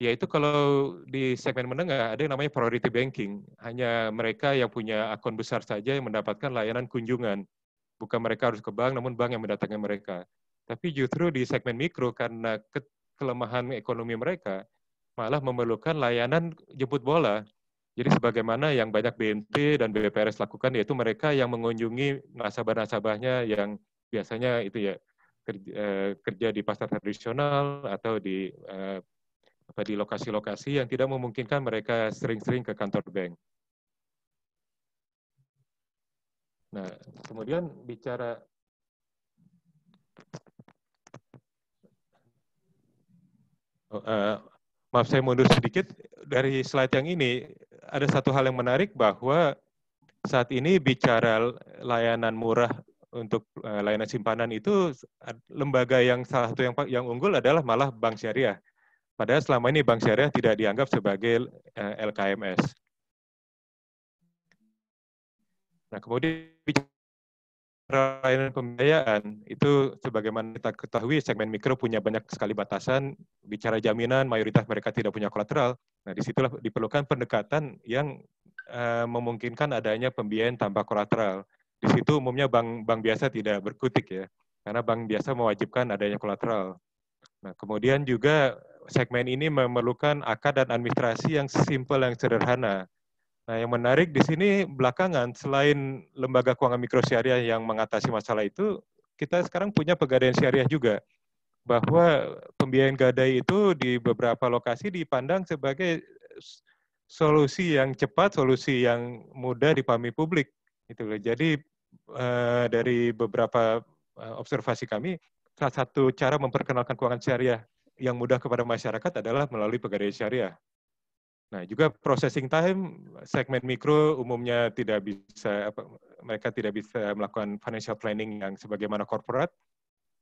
Yaitu kalau di segmen menengah ada yang namanya priority banking. Hanya mereka yang punya akun besar saja yang mendapatkan layanan kunjungan. Bukan mereka harus ke bank, namun bank yang mendatangi mereka. Tapi justru di segmen mikro karena kelemahan ekonomi mereka, malah memerlukan layanan jemput bola. Jadi sebagaimana yang banyak BMT dan BPRS lakukan, yaitu mereka yang mengunjungi nasabah-nasabahnya yang biasanya itu ya kerja di pasar tradisional atau di lokasi-lokasi yang tidak memungkinkan mereka sering-sering ke kantor bank. Nah, kemudian bicara maaf saya mundur sedikit dari slide yang ini. Ada satu hal yang menarik bahwa saat ini bicara layanan murah untuk layanan simpanan itu lembaga yang salah satu yang unggul adalah malah Bank Syariah. Padahal selama ini Bank Syariah tidak dianggap sebagai LKMS. Nah, kemudian bicara layanan pembiayaan, itu sebagaimana kita ketahui segmen mikro punya banyak sekali batasan. Bicara jaminan, mayoritas mereka tidak punya kolateral. Nah, disitulah diperlukan pendekatan yang memungkinkan adanya pembiayaan tanpa kolateral. Di situ umumnya bank biasa tidak berkutik ya, karena bank biasa mewajibkan adanya kolateral. Nah, kemudian juga segmen ini memerlukan akad dan administrasi yang simpel, yang sederhana. Nah, yang menarik di sini belakangan, selain lembaga keuangan mikro syariah yang mengatasi masalah itu, kita sekarang punya pegadaian syariah juga. Bahwa pembiayaan gadai itu di beberapa lokasi dipandang sebagai solusi yang cepat, solusi yang mudah dipahami publik. Jadi dari beberapa observasi kami, salah satu cara memperkenalkan keuangan syariah yang mudah kepada masyarakat adalah melalui Pegadaian Syariah. Nah, juga processing time segmen mikro umumnya tidak bisa mereka tidak bisa melakukan financial planning yang sebagaimana corporate.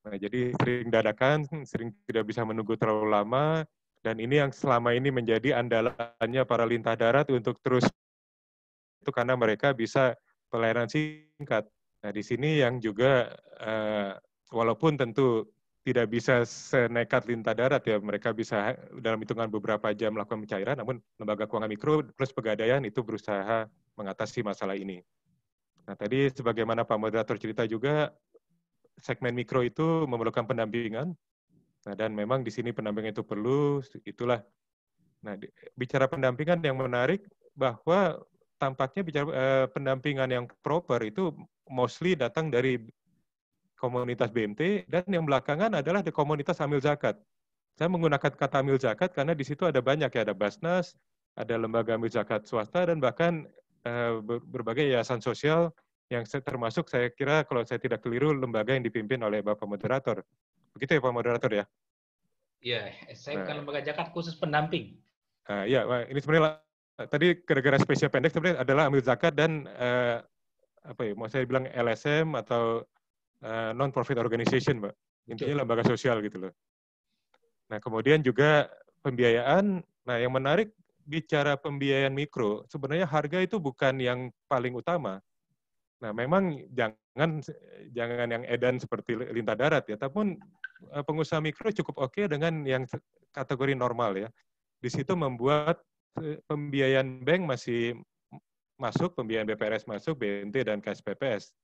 Nah, jadi sering dadakan, sering tidak bisa menunggu terlalu lama, dan ini yang selama ini menjadi andalannya para lintah darat untuk terus itu karena mereka bisa pelayanan singkat. Nah, di sini yang juga walaupun tentu tidak bisa senekat lintah darat ya, mereka bisa dalam hitungan beberapa jam melakukan pencairan, namun lembaga keuangan mikro plus Pegadaian itu berusaha mengatasi masalah ini. Nah, tadi sebagaimana Pak Moderator cerita juga, segmen mikro itu memerlukan pendampingan. Nah, dan memang di sini pendampingan itu perlu, itulah. Nah, bicara pendampingan yang menarik bahwa tampaknya bicara pendampingan yang proper itu mostly datang dari komunitas BMT, dan yang belakangan adalah di komunitas amil zakat. Saya menggunakan kata amil zakat karena di situ ada banyak ya, ada Basnas, ada lembaga amil zakat swasta, dan bahkan berbagai yayasan sosial yang termasuk saya kira kalau saya tidak keliru lembaga yang dipimpin oleh Bapak Moderator. Begitu ya Pak Moderator ya? Iya, saya bukan lembaga zakat khusus pendamping. Iya, ini sebenarnya tadi gara-gara spesial pendek sebenarnya adalah amil zakat dan apa ya, mau saya bilang LSM atau non-profit organization, Mbak. Intinya lembaga sosial gitu loh. Nah, kemudian juga pembiayaan. Nah, yang menarik bicara pembiayaan mikro, sebenarnya harga itu bukan yang paling utama. Nah, memang jangan yang edan seperti lintah darat ya, tapi pengusaha mikro cukup oke dengan yang kategori normal ya. Di situ membuat pembiayaan bank masih masuk, pembiayaan BPRS masuk, BNT dan KSPPS.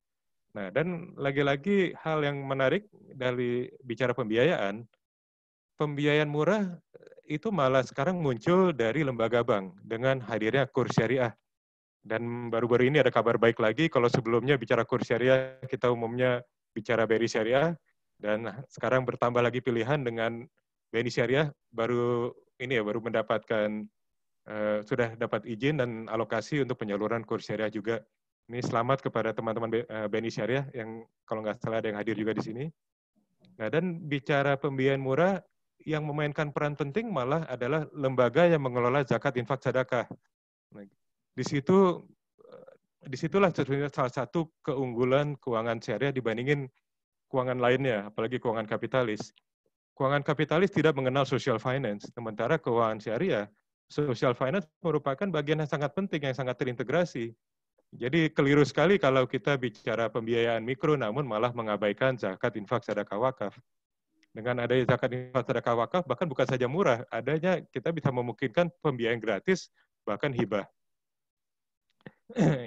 Nah, dan lagi-lagi hal yang menarik dari bicara pembiayaan murah itu malah sekarang muncul dari lembaga bank dengan hadirnya kurs syariah. Dan baru-baru ini ada kabar baik lagi, kalau sebelumnya bicara kurs syariah, kita umumnya bicara BRI syariah, dan sekarang bertambah lagi pilihan dengan BNI syariah, baru mendapatkan, sudah dapat izin dan alokasi untuk penyaluran kurs syariah juga. Ini selamat kepada teman-teman BNI Syariah yang kalau nggak salah ada yang hadir juga di sini. Nah, dan bicara pembiayaan murah, yang memainkan peran penting malah adalah lembaga yang mengelola zakat infak sedekah. Nah, disitulah salah satu keunggulan keuangan syariah dibandingin keuangan lainnya, apalagi keuangan kapitalis. Keuangan kapitalis tidak mengenal social finance, sementara keuangan syariah, social finance merupakan bagian yang sangat penting, yang sangat terintegrasi. Jadi keliru sekali kalau kita bicara pembiayaan mikro namun malah mengabaikan zakat infak sedekah wakaf. Dengan adanya zakat infak sedekah wakaf bahkan bukan saja murah, adanya kita bisa memungkinkan pembiayaan gratis bahkan hibah.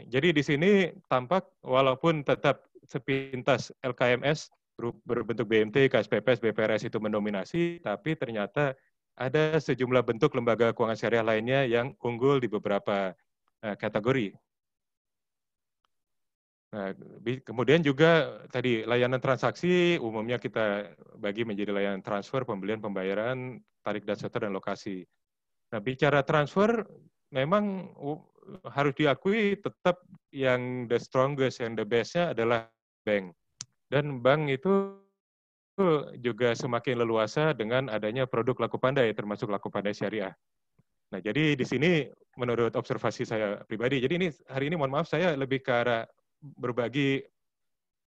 Jadi di sini tampak walaupun tetap sepintas LKMS berbentuk BMT, KSPPS, BPRS itu mendominasi, tapi ternyata ada sejumlah bentuk lembaga keuangan syariah lainnya yang unggul di beberapa kategori. Nah, kemudian juga tadi layanan transaksi umumnya kita bagi menjadi layanan transfer, pembelian, pembayaran, tarik dan setor, dan lokasi. Nah, bicara transfer memang harus diakui tetap yang the strongest, yang the best-nya adalah bank. Dan bank itu juga semakin leluasa dengan adanya produk laku pandai, termasuk laku pandai syariah. Nah, jadi di sini menurut observasi saya pribadi, jadi ini hari ini mohon maaf saya lebih ke arah berbagi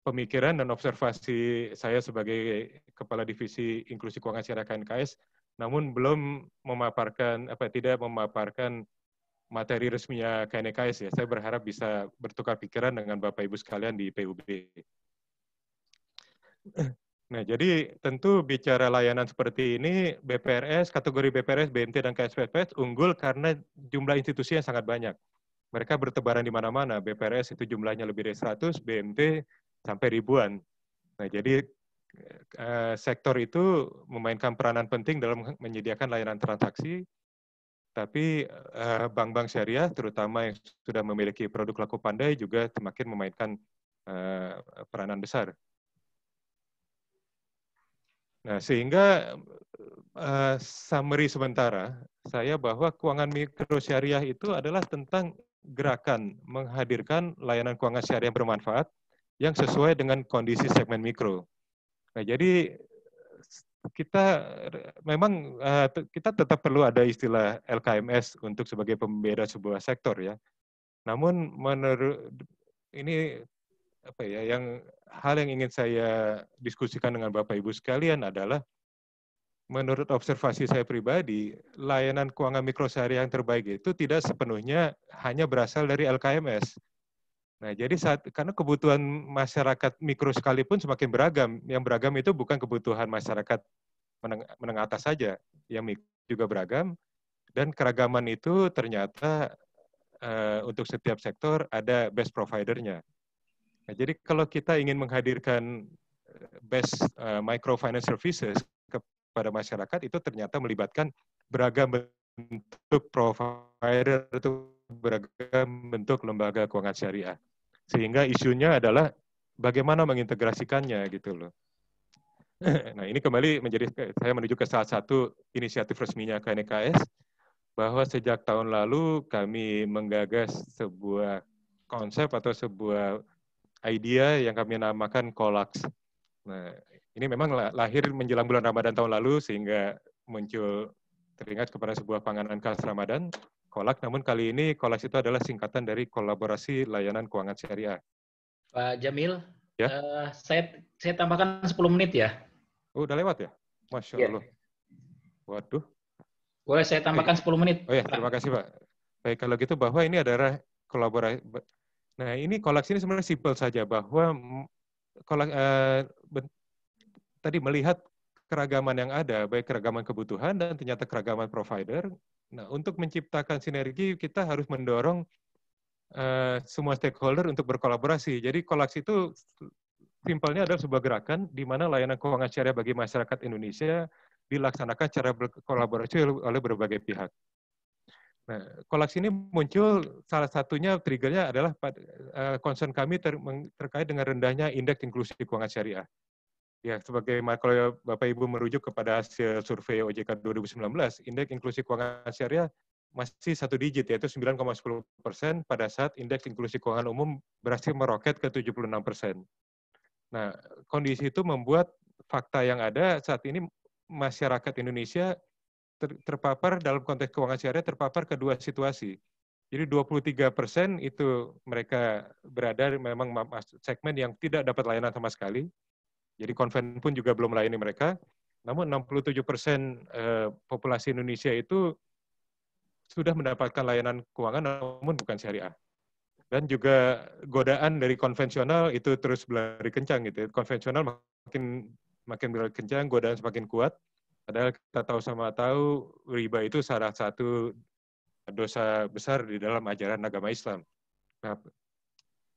pemikiran dan observasi saya sebagai Kepala Divisi Inklusi Keuangan Syariah KNKS, namun belum tidak memaparkan materi resminya KNKS ya. Saya berharap bisa bertukar pikiran dengan Bapak Ibu sekalian di PUB. Nah, jadi tentu bicara layanan seperti ini, BPRS, kategori BPRS, BMT, dan KSPPS unggul karena jumlah institusi yang sangat banyak. Mereka bertebaran di mana-mana. BPRS itu jumlahnya lebih dari 100, BMT sampai ribuan. Nah, jadi sektor itu memainkan peranan penting dalam menyediakan layanan transaksi, tapi bank-bank syariah, terutama yang sudah memiliki produk laku pandai, juga semakin memainkan peranan besar. Nah, sehingga summary sementara saya bahwa keuangan mikro syariah itu adalah tentang gerakan menghadirkan layanan keuangan syariah yang bermanfaat yang sesuai dengan kondisi segmen mikro. Nah, jadi kita memang kita tetap perlu ada istilah LKMS untuk sebagai pembeda sebuah sektor ya. Namun menurut ini apa ya, hal yang ingin saya diskusikan dengan Bapak Ibu sekalian adalah menurut observasi saya pribadi, layanan keuangan mikrosyariah yang terbaik itu tidak sepenuhnya hanya berasal dari LKMS. Nah, jadi karena kebutuhan masyarakat mikro sekalipun semakin beragam. Yang beragam itu bukan kebutuhan masyarakat menengah atas saja, yang mikro juga beragam, dan keragaman itu ternyata untuk setiap sektor ada best provider-nya. Nah, jadi kalau kita ingin menghadirkan best microfinance services kepada masyarakat, itu ternyata melibatkan beragam bentuk provider atau beragam bentuk lembaga keuangan syariah. Sehingga isunya adalah bagaimana mengintegrasikannya gitu loh. Nah, ini kembali saya menuju ke salah satu inisiatif resminya KNKS, bahwa sejak tahun lalu kami menggagas sebuah konsep atau sebuah idea yang kami namakan Kolaks. Nah, ini memang lahir menjelang bulan Ramadan tahun lalu, sehingga muncul teringat kepada sebuah panganan khas Ramadan, Kolak, namun kali ini Kolaks itu adalah singkatan dari Kolaborasi Layanan Keuangan Syariah. Pak Jamil, ya? Saya tambahkan 10 menit ya. Oh, udah lewat ya? Masya Allah. Waduh. Boleh saya tambahkan 10 menit? Oh ya, terima kasih Pak. Baik, kalau gitu bahwa ini adalah kolaborasi. Nah, ini Kolaks ini sebenarnya simpel saja, bahwa tadi melihat keragaman yang ada, baik keragaman kebutuhan dan ternyata keragaman provider. Nah, untuk menciptakan sinergi, kita harus mendorong semua stakeholder untuk berkolaborasi. Jadi Kolaks itu simpelnya adalah sebuah gerakan di mana layanan keuangan syariah bagi masyarakat Indonesia dilaksanakan secara berkolaborasi oleh berbagai pihak. Nah, Kolaks ini muncul, salah satunya triggernya adalah concern kami terkait dengan rendahnya indeks inklusi keuangan syariah. Ya, sebagai kalau Bapak Ibu merujuk kepada hasil survei OJK 2019, indeks inklusi keuangan syariah masih 1 digit, yaitu 9,10% pada saat indeks inklusi keuangan umum berhasil meroket ke 76%. Nah, kondisi itu membuat fakta yang ada saat ini masyarakat Indonesia terpapar dalam konteks keuangan syariah terpapar ke dua situasi. Jadi 23% itu mereka berada memang segmen yang tidak dapat layanan sama sekali. Jadi konven pun juga belum melayani mereka. Namun 67% populasi Indonesia itu sudah mendapatkan layanan keuangan namun bukan syariah. Dan juga godaan dari konvensional itu terus berlari kencang gitu. Konvensional makin berlari kencang, godaan semakin kuat. Padahal kita tahu riba itu salah satu dosa besar di dalam ajaran agama Islam.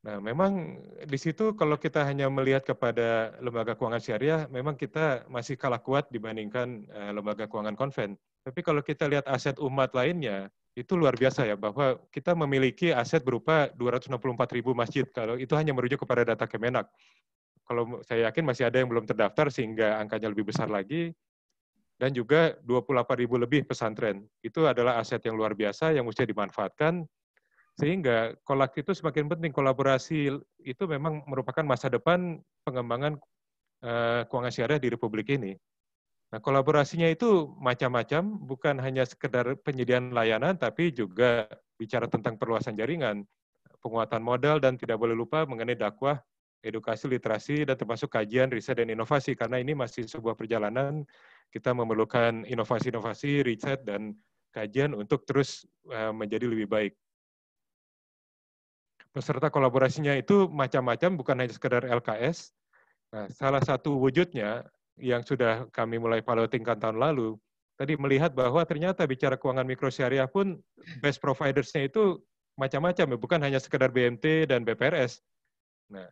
Nah, memang di situ kalau kita hanya melihat kepada lembaga keuangan syariah, memang kita masih kalah kuat dibandingkan lembaga keuangan konven. Tapi kalau kita lihat aset umat lainnya, itu luar biasa ya, bahwa kita memiliki aset berupa 264.000 masjid. Kalau itu hanya merujuk kepada data Kemenak. Kalau saya yakin masih ada yang belum terdaftar sehingga angkanya lebih besar lagi. Dan juga 28.000 lebih pesantren. Itu adalah aset yang luar biasa yang mesti dimanfaatkan. Sehingga Kolaks itu semakin penting. Kolaborasi itu memang merupakan masa depan pengembangan keuangan syariah di Republik ini. Nah, kolaborasinya itu macam-macam, bukan hanya sekedar penyediaan layanan, tapi juga bicara tentang perluasan jaringan, penguatan modal, dan tidak boleh lupa mengenai dakwah, edukasi, literasi, dan termasuk kajian, riset, dan inovasi. Karena ini masih sebuah perjalanan, kita memerlukan inovasi-inovasi, riset, dan kajian untuk terus menjadi lebih baik. Peserta kolaborasinya itu macam-macam, bukan hanya sekedar LKS. Nah, salah satu wujudnya yang sudah kami mulai pilotingkan tahun lalu, tadi melihat bahwa ternyata bicara keuangan mikro syariah pun best providers-nya itu macam-macam, bukan hanya sekedar BMT dan BPRS. Nah,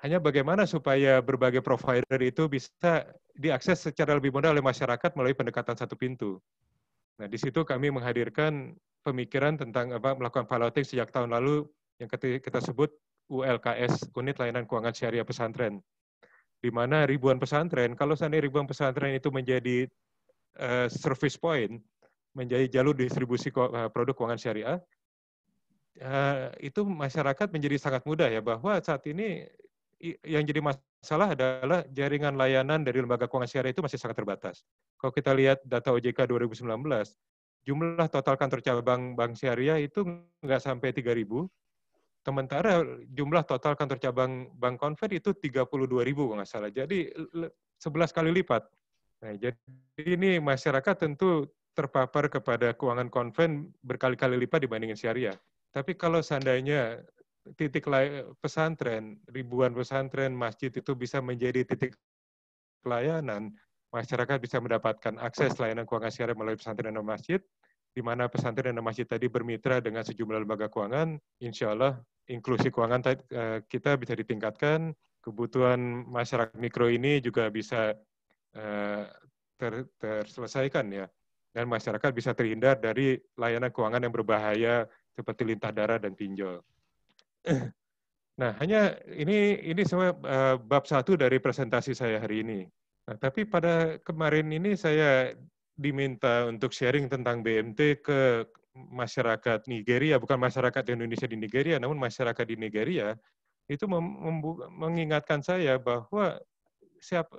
hanya bagaimana supaya berbagai provider itu bisa diakses secara lebih mudah oleh masyarakat melalui pendekatan satu pintu. Nah, di situ kami menghadirkan pemikiran tentang melakukan piloting sejak tahun lalu yang kita sebut ULKS, Unit Layanan Keuangan Syariah Pesantren, di mana ribuan pesantren, kalau seandainya ribuan pesantren itu menjadi service point, menjadi jalur distribusi produk keuangan syariah, itu masyarakat menjadi sangat mudah ya, bahwa saat ini yang jadi masalah masalah adalah jaringan layanan dari lembaga keuangan syariah itu masih sangat terbatas. Kalau kita lihat data OJK 2019, jumlah total kantor cabang bank syariah itu nggak sampai 3.000, sementara jumlah total kantor cabang bank konven itu 32.000 kalau nggak salah. Jadi 11 kali lipat. Nah, jadi ini masyarakat tentu terpapar kepada keuangan konven berkali-kali lipat dibandingin syariah. Tapi kalau seandainya titik pesantren, ribuan pesantren, masjid itu bisa menjadi titik pelayanan, masyarakat bisa mendapatkan akses layanan keuangan syariah melalui pesantren dan masjid, di mana pesantren dan masjid tadi bermitra dengan sejumlah lembaga keuangan, insya Allah inklusi keuangan kita bisa ditingkatkan, kebutuhan masyarakat mikro ini juga bisa terselesaikan ya, dan masyarakat bisa terhindar dari layanan keuangan yang berbahaya seperti lintah darah dan pinjol. Nah, hanya ini semua bab 1 dari presentasi saya hari ini. Nah, tapi pada kemarin ini saya diminta untuk sharing tentang BMT ke masyarakat Nigeria, bukan masyarakat Indonesia di Nigeria, namun masyarakat di Nigeria, itu mengingatkan saya bahwa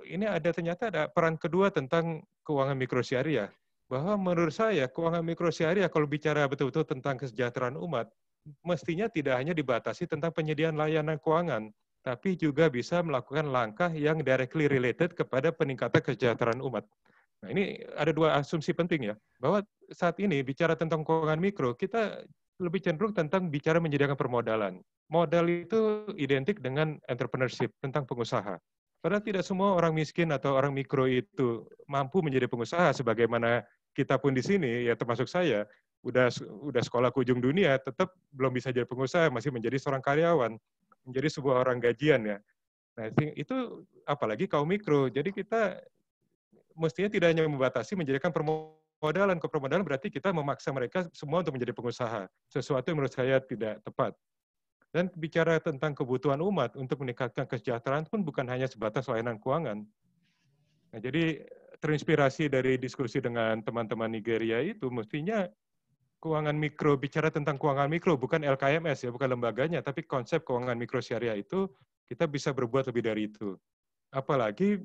ini ternyata ada peran kedua tentang keuangan mikro syariah. Bahwa menurut saya keuangan mikro syariah kalau bicara betul-betul tentang kesejahteraan umat, mestinya tidak hanya dibatasi tentang penyediaan layanan keuangan, tapi juga bisa melakukan langkah yang directly related kepada peningkatan kesejahteraan umat. Nah, ini ada 2 asumsi penting ya, bahwa saat ini bicara tentang keuangan mikro, kita lebih cenderung tentang bicara menyediakan permodalan. Modal itu identik dengan entrepreneurship, tentang pengusaha. Padahal tidak semua orang miskin atau orang mikro itu mampu menjadi pengusaha, sebagaimana kita pun di sini, ya termasuk saya, udah sekolah ke ujung dunia, tetap belum bisa jadi pengusaha, masih menjadi seorang karyawan, menjadi sebuah orang gajian ya. Nah, itu apalagi kaum mikro. Jadi kita mestinya tidak hanya membatasi menjadikan permodalan. Ke permodalan berarti kita memaksa mereka semua untuk menjadi pengusaha. Sesuatu yang menurut saya tidak tepat. Dan bicara tentang kebutuhan umat untuk meningkatkan kesejahteraan pun bukan hanya sebatas layanan keuangan. Nah, jadi terinspirasi dari diskusi dengan teman-teman Nigeria itu, mestinya keuangan mikro, bicara tentang keuangan mikro, bukan LKMS ya, bukan lembaganya, tapi konsep keuangan mikro syariah itu kita bisa berbuat lebih dari itu. Apalagi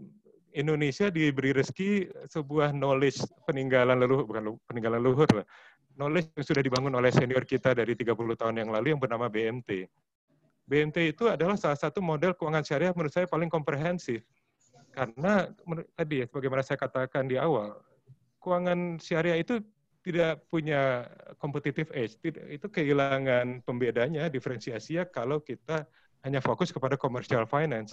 Indonesia diberi rezeki sebuah knowledge peninggalan leluhur, bukan peninggalan leluhur lah, knowledge yang sudah dibangun oleh senior kita dari 30 tahun yang lalu yang bernama BMT. BMT itu adalah salah satu model keuangan syariah menurut saya paling komprehensif. Karena tadi, sebagaimana saya katakan di awal, keuangan syariah itu tidak punya competitive edge, itu kehilangan pembedanya, diferensiasinya kalau kita hanya fokus kepada commercial finance.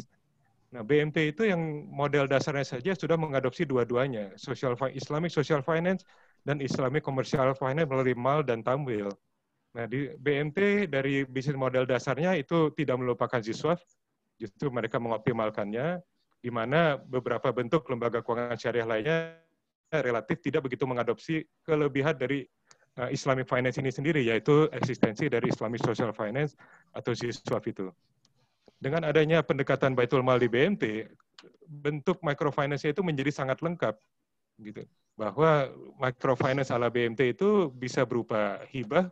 Nah, BMT itu yang model dasarnya saja sudah mengadopsi dua-duanya, Islamic social finance dan Islamic commercial finance melalui MAL dan Tamwil. Nah, di BMT dari bisnis model dasarnya itu tidak melupakan ZISWAF, justru mereka mengoptimalkannya, di mana beberapa bentuk lembaga keuangan syariah lainnya relatif tidak begitu mengadopsi kelebihan dari Islamic finance ini sendiri, yaitu eksistensi dari Islamic social finance atau ZISWAF itu. Dengan adanya pendekatan Baitul Mal di BMT, bentuk microfinance itu menjadi sangat lengkap, gitu. Bahwa microfinance ala BMT itu bisa berupa hibah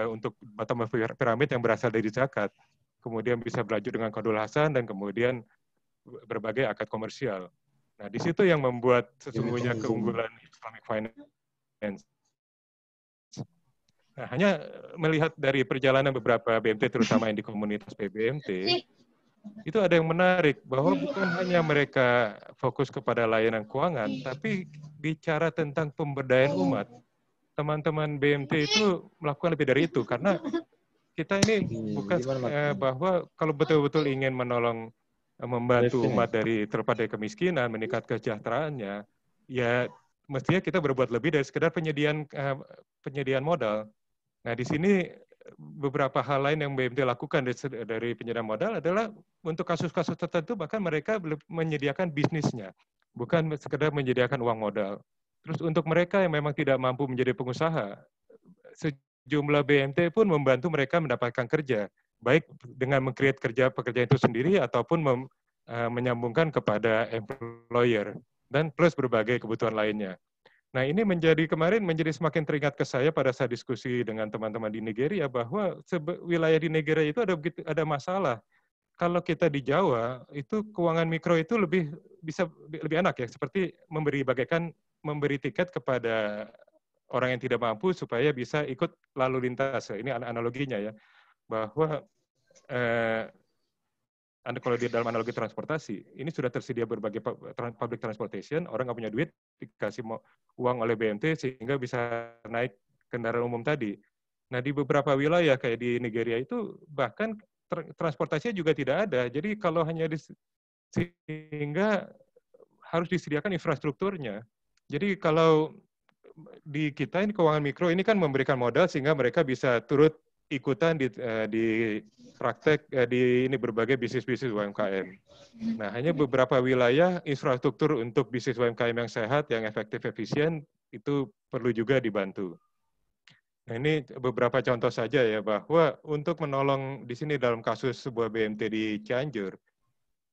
untuk bottom of pyramid yang berasal dari zakat, kemudian bisa berlanjut dengan qardul hasan, dan kemudian berbagai akad komersial. Nah, di situ yang membuat sesungguhnya keunggulan Islamic finance. Nah, hanya melihat dari perjalanan beberapa BMT, terutama yang di komunitas PBMT, itu ada yang menarik, bahwa bukan hanya mereka fokus kepada layanan keuangan, tapi bicara tentang pemberdayaan umat. Teman-teman BMT itu melakukan lebih dari itu, karena kita ini bukan bahwa kalau betul-betul ingin membantu umat terlepas dari kemiskinan, meningkatkan kesejahteraannya, ya mestinya kita berbuat lebih dari sekedar penyediaan modal. Nah, di sini beberapa hal lain yang BMT lakukan dari penyediaan modal adalah untuk kasus-kasus tertentu bahkan mereka menyediakan bisnisnya, bukan sekedar menyediakan uang modal. Terus untuk mereka yang memang tidak mampu menjadi pengusaha, sejumlah BMT pun membantu mereka mendapatkan kerja, baik dengan meng-create pekerjaan itu sendiri ataupun menyambungkan kepada employer, dan plus berbagai kebutuhan lainnya. Nah, ini kemarin menjadi semakin teringat ke saya pada saat diskusi dengan teman-teman di Nigeria, bahwa wilayah di Nigeria itu ada masalah kalau kita di Jawa, itu keuangan mikro itu lebih enak ya, seperti bagaikan memberi tiket kepada orang yang tidak mampu supaya bisa ikut lalu lintas. Ini analoginya ya, bahwa kalau di dalam analogi transportasi, ini sudah tersedia berbagai public transportation, orang nggak punya duit, dikasih uang oleh BMT sehingga bisa naik kendaraan umum tadi. Nah, di beberapa wilayah kayak di Nigeria itu bahkan transportasinya juga tidak ada. Jadi kalau hanya sehingga harus disediakan infrastrukturnya. Jadi kalau di kita ini keuangan mikro ini kan memberikan modal sehingga mereka bisa turut ikutan di praktek di berbagai bisnis-bisnis UMKM. Nah, hanya beberapa wilayah infrastruktur untuk bisnis UMKM yang sehat, yang efektif, efisien itu perlu juga dibantu. Nah, ini beberapa contoh saja ya, bahwa untuk menolong di sini dalam kasus sebuah BMT di Cianjur,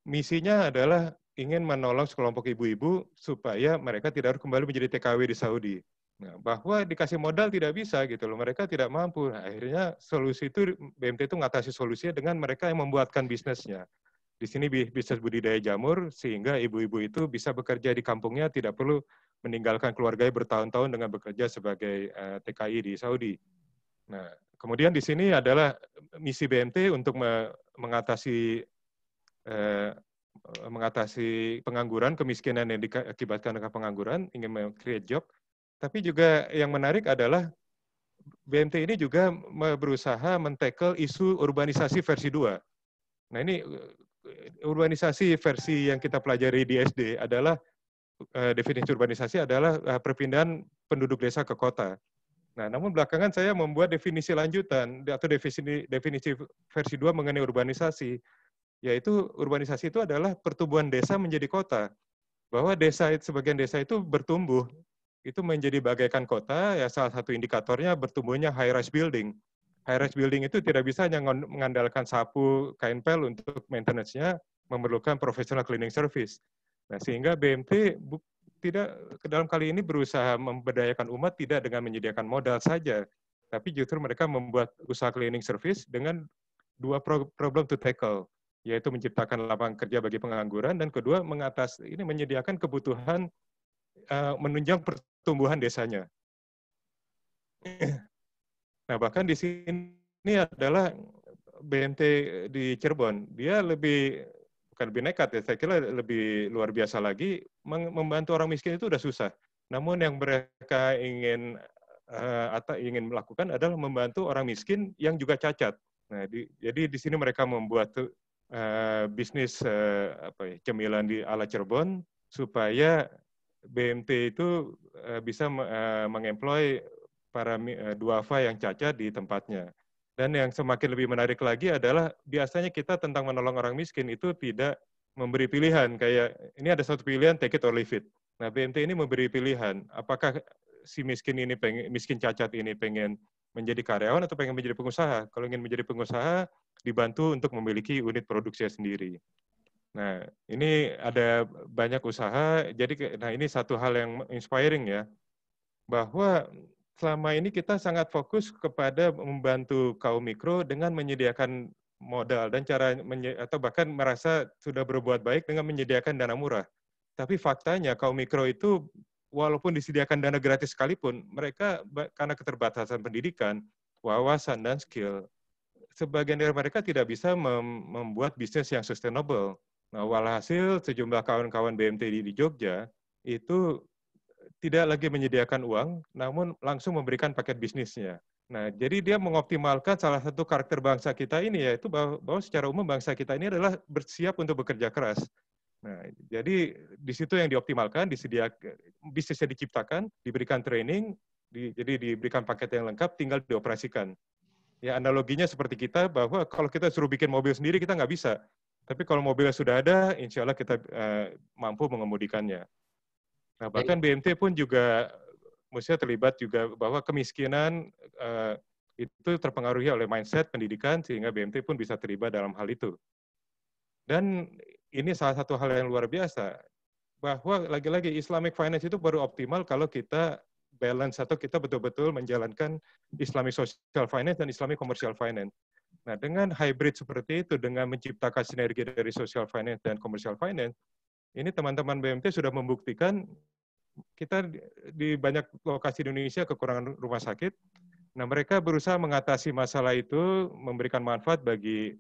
misinya adalah ingin menolong sekelompok ibu-ibu supaya mereka tidak harus kembali menjadi TKW di Saudi. Nah, bahwa dikasih modal tidak bisa gitu loh, mereka tidak mampu. Nah, akhirnya solusi itu BMT itu mengatasi solusinya dengan mereka yang membuatkan bisnisnya. Di sini bisnis budidaya jamur sehingga ibu-ibu itu bisa bekerja di kampungnya, tidak perlu meninggalkan keluarganya bertahun-tahun dengan bekerja sebagai TKI di Saudi. Nah, kemudian di sini adalah misi BMT untuk mengatasi pengangguran, kemiskinan yang diakibatkan dengan pengangguran, ingin create job. Tapi juga yang menarik adalah BMT ini juga berusaha men-tackle isu urbanisasi versi 2. Nah, ini urbanisasi versi yang kita pelajari di SD adalah definisi urbanisasi adalah perpindahan penduduk desa ke kota. Nah, namun belakangan saya membuat definisi lanjutan atau definisi versi 2 mengenai urbanisasi, yaitu urbanisasi itu adalah pertumbuhan desa menjadi kota. Bahwa sebagian desa itu bertumbuh, itu menjadi bagaikan kota, ya salah satu indikatornya bertumbuhnya high-rise building. High-rise building itu tidak bisa hanya mengandalkan sapu, kain pel untuk maintenance-nya, memerlukan professional cleaning service. Nah, sehingga BMT tidak dalam kali ini berusaha memberdayakan umat tidak dengan menyediakan modal saja, tapi justru mereka membuat usaha cleaning service dengan dua problem to tackle, yaitu menciptakan lapangan kerja bagi pengangguran, dan kedua menyediakan kebutuhan menunjang pertumbuhan desanya. Nah, bahkan di sini adalah BMT di Cirebon, dia bukan lebih nekat ya, saya kira lebih luar biasa lagi, membantu orang miskin itu udah susah. Namun yang mereka ingin melakukan adalah membantu orang miskin yang juga cacat. Nah, jadi di sini mereka membuat bisnis cemilan di ala Cirebon supaya BMT itu bisa mengemploy para duafa yang cacat di tempatnya. Dan yang semakin lebih menarik lagi adalah biasanya kita tentang menolong orang miskin itu tidak memberi pilihan, kayak ini ada satu pilihan, take it or leave it. Nah, BMT ini memberi pilihan, apakah si miskin cacat ini pengen menjadi karyawan atau pengen menjadi pengusaha. Kalau ingin menjadi pengusaha, dibantu untuk memiliki unit produksi sendiri. Nah, ini ada banyak usaha, nah ini satu hal yang inspiring ya, bahwa selama ini kita sangat fokus kepada membantu kaum mikro dengan menyediakan modal dan atau bahkan merasa sudah berbuat baik dengan menyediakan dana murah. Tapi faktanya kaum mikro itu walaupun disediakan dana gratis sekalipun, mereka karena keterbatasan pendidikan, wawasan, dan skill, sebagian dari mereka tidak bisa membuat bisnis yang sustainable. Nah, walhasil sejumlah kawan-kawan BMT di Jogja itu tidak lagi menyediakan uang, namun langsung memberikan paket bisnisnya. Nah, jadi dia mengoptimalkan salah satu karakter bangsa kita ini, yaitu bahwa secara umum bangsa kita ini adalah bersiap untuk bekerja keras. Nah, jadi di situ yang dioptimalkan, bisnisnya diciptakan, diberikan training, jadi diberikan paket yang lengkap, tinggal dioperasikan. Ya, analoginya seperti kita, bahwa kalau kita suruh bikin mobil sendiri, kita nggak bisa. Tapi kalau mobilnya sudah ada, insya Allah kita mampu mengemudikannya. Nah, bahkan BMT pun juga mestinya terlibat juga bahwa kemiskinan itu terpengaruhi oleh mindset pendidikan, sehingga BMT pun bisa terlibat dalam hal itu. Dan ini salah satu hal yang luar biasa, bahwa lagi-lagi Islamic Finance itu baru optimal kalau kita balance atau kita betul-betul menjalankan Islamic Social Finance dan Islamic Commercial Finance. Nah, dengan hybrid seperti itu, dengan menciptakan sinergi dari social finance dan commercial finance, ini teman-teman BMT sudah membuktikan kita di banyak lokasi di Indonesia kekurangan rumah sakit. Nah, mereka berusaha mengatasi masalah itu, memberikan manfaat bagi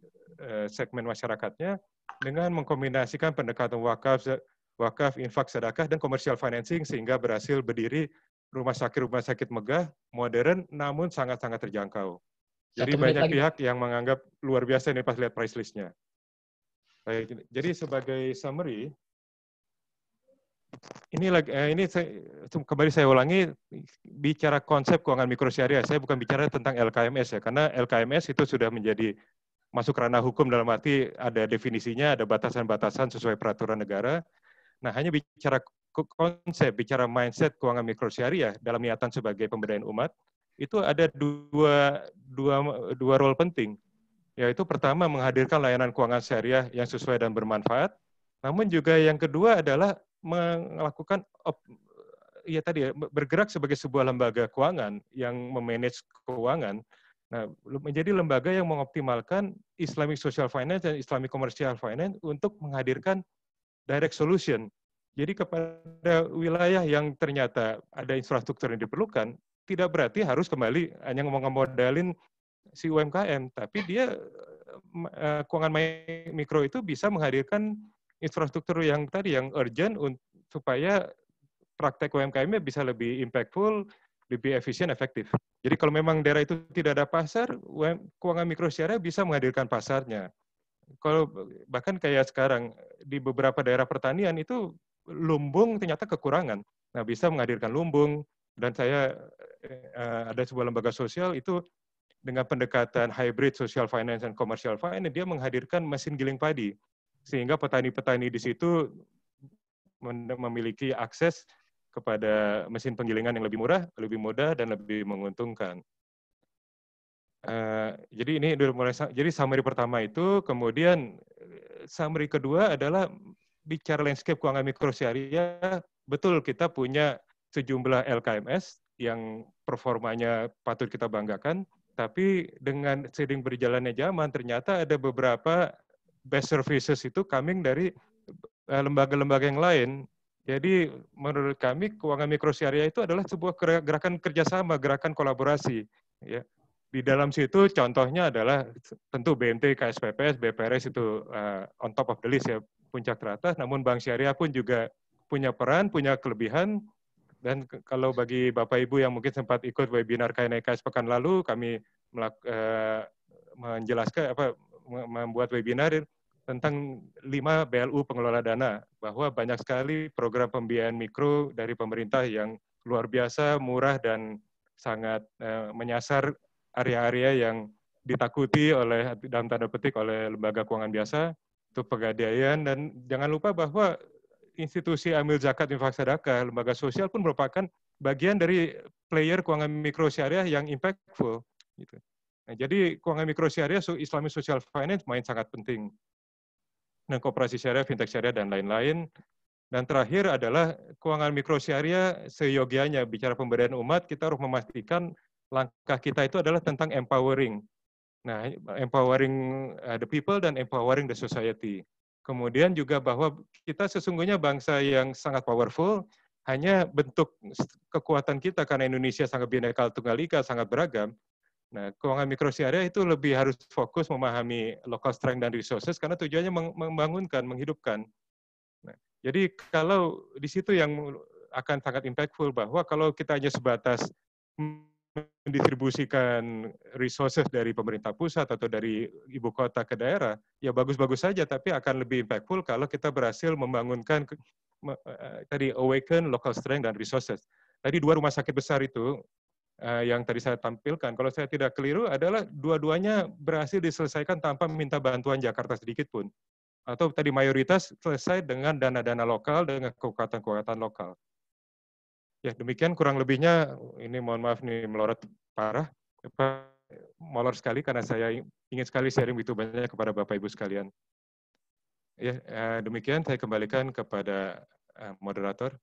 segmen masyarakatnya dengan mengkombinasikan pendekatan wakaf, infak, sedekah, dan commercial financing sehingga berhasil berdiri rumah sakit megah, modern, namun sangat-sangat terjangkau. Jadi banyak pihak yang menganggap luar biasa ini pas lihat price list-nya. Baik, jadi sebagai summary, kembali saya ulangi, bicara konsep keuangan mikro syariah, saya bukan bicara tentang LKMS ya, karena LKMS itu sudah menjadi masuk ranah hukum dalam arti ada definisinya, ada batasan-batasan sesuai peraturan negara. Nah, hanya bicara konsep, bicara mindset keuangan mikro syariah dalam niatan sebagai pemberdayaan umat, itu ada dua role penting, yaitu pertama menghadirkan layanan keuangan syariah yang sesuai dan bermanfaat, namun juga yang kedua adalah melakukan bergerak sebagai sebuah lembaga keuangan yang memanage keuangan. Nah, menjadi lembaga yang mengoptimalkan Islamic Social Finance dan Islamic Commercial Finance untuk menghadirkan direct solution. Jadi kepada wilayah yang ternyata ada infrastruktur yang diperlukan, tidak berarti harus kembali hanya ngemodalin si UMKM, tapi dia keuangan mikro itu bisa menghadirkan infrastruktur yang tadi yang urgent supaya praktek UMKM-nya bisa lebih impactful, lebih efisien, efektif. Jadi kalau memang daerah itu tidak ada pasar, keuangan mikro syariah bisa menghadirkan pasarnya. Kalau bahkan kayak sekarang di beberapa daerah pertanian itu lumbung ternyata kekurangan. Nah, bisa menghadirkan lumbung, dan saya ada sebuah lembaga sosial itu dengan pendekatan hybrid social finance dan commercial finance, dia menghadirkan mesin giling padi sehingga petani-petani di situ memiliki akses kepada mesin penggilingan yang lebih murah, lebih mudah, dan lebih menguntungkan. Jadi ini mulai. Jadi summary pertama itu, kemudian summary kedua adalah bicara landscape keuangan mikro syariah. Betul, kita punya sejumlah LKMS yang performanya patut kita banggakan, tapi dengan seiring berjalannya zaman ternyata ada beberapa best services itu coming dari lembaga-lembaga yang lain. Jadi menurut kami keuangan mikro syariah itu adalah sebuah gerakan kerjasama, gerakan kolaborasi. Ya. Di dalam situ contohnya adalah tentu BMT, KSPPS, BPRS itu on top of the list ya, puncak teratas. Namun Bank Syariah pun juga punya peran, punya kelebihan. Dan kalau bagi Bapak Ibu yang mungkin sempat ikut webinar KNKS pekan lalu, kami menjelaskan membuat webinar tentang 5 BLU pengelola dana, bahwa banyak sekali program pembiayaan mikro dari pemerintah yang luar biasa, murah, dan sangat menyasar area-area yang ditakuti oleh, dalam tanda petik, oleh lembaga keuangan biasa, itu pegadaian. Dan jangan lupa bahwa institusi amil zakat, infak, sedekah, lembaga sosial pun merupakan bagian dari player keuangan mikro syariah yang impactful. Gitu. Nah, jadi keuangan mikro syariah, Islamic Social Finance main sangat penting. Dan koperasi syariah, fintech syariah, dan lain-lain. Dan terakhir adalah keuangan mikro syariah seyogianya. Bicara pemberdayaan umat, kita harus memastikan langkah kita itu adalah tentang empowering. Nah, empowering the people dan empowering the society. Kemudian juga bahwa kita sesungguhnya bangsa yang sangat powerful, hanya bentuk kekuatan kita karena Indonesia sangat bineka tunggal ika, sangat beragam. Nah, keuangan mikro syariah itu lebih harus fokus memahami local strength dan resources karena tujuannya membangunkan, menghidupkan. Nah, jadi kalau di situ yang akan sangat impactful, bahwa kalau kita hanya sebatas mendistribusikan resources dari pemerintah pusat atau dari ibu kota ke daerah, ya bagus-bagus saja, tapi akan lebih impactful kalau kita berhasil membangunkan tadi awaken local strength dan resources. Tadi 2 rumah sakit besar itu yang tadi saya tampilkan, kalau saya tidak keliru adalah dua-duanya berhasil diselesaikan tanpa minta bantuan Jakarta sedikit pun. Atau tadi mayoritas selesai dengan dana-dana lokal, dengan kekuatan-kekuatan lokal. Ya, demikian kurang lebihnya. Ini mohon maaf nih melorot parah, molor sekali karena saya ingin sekali sharing begitu banyak kepada Bapak Ibu sekalian. Ya, demikian saya kembalikan kepada moderator.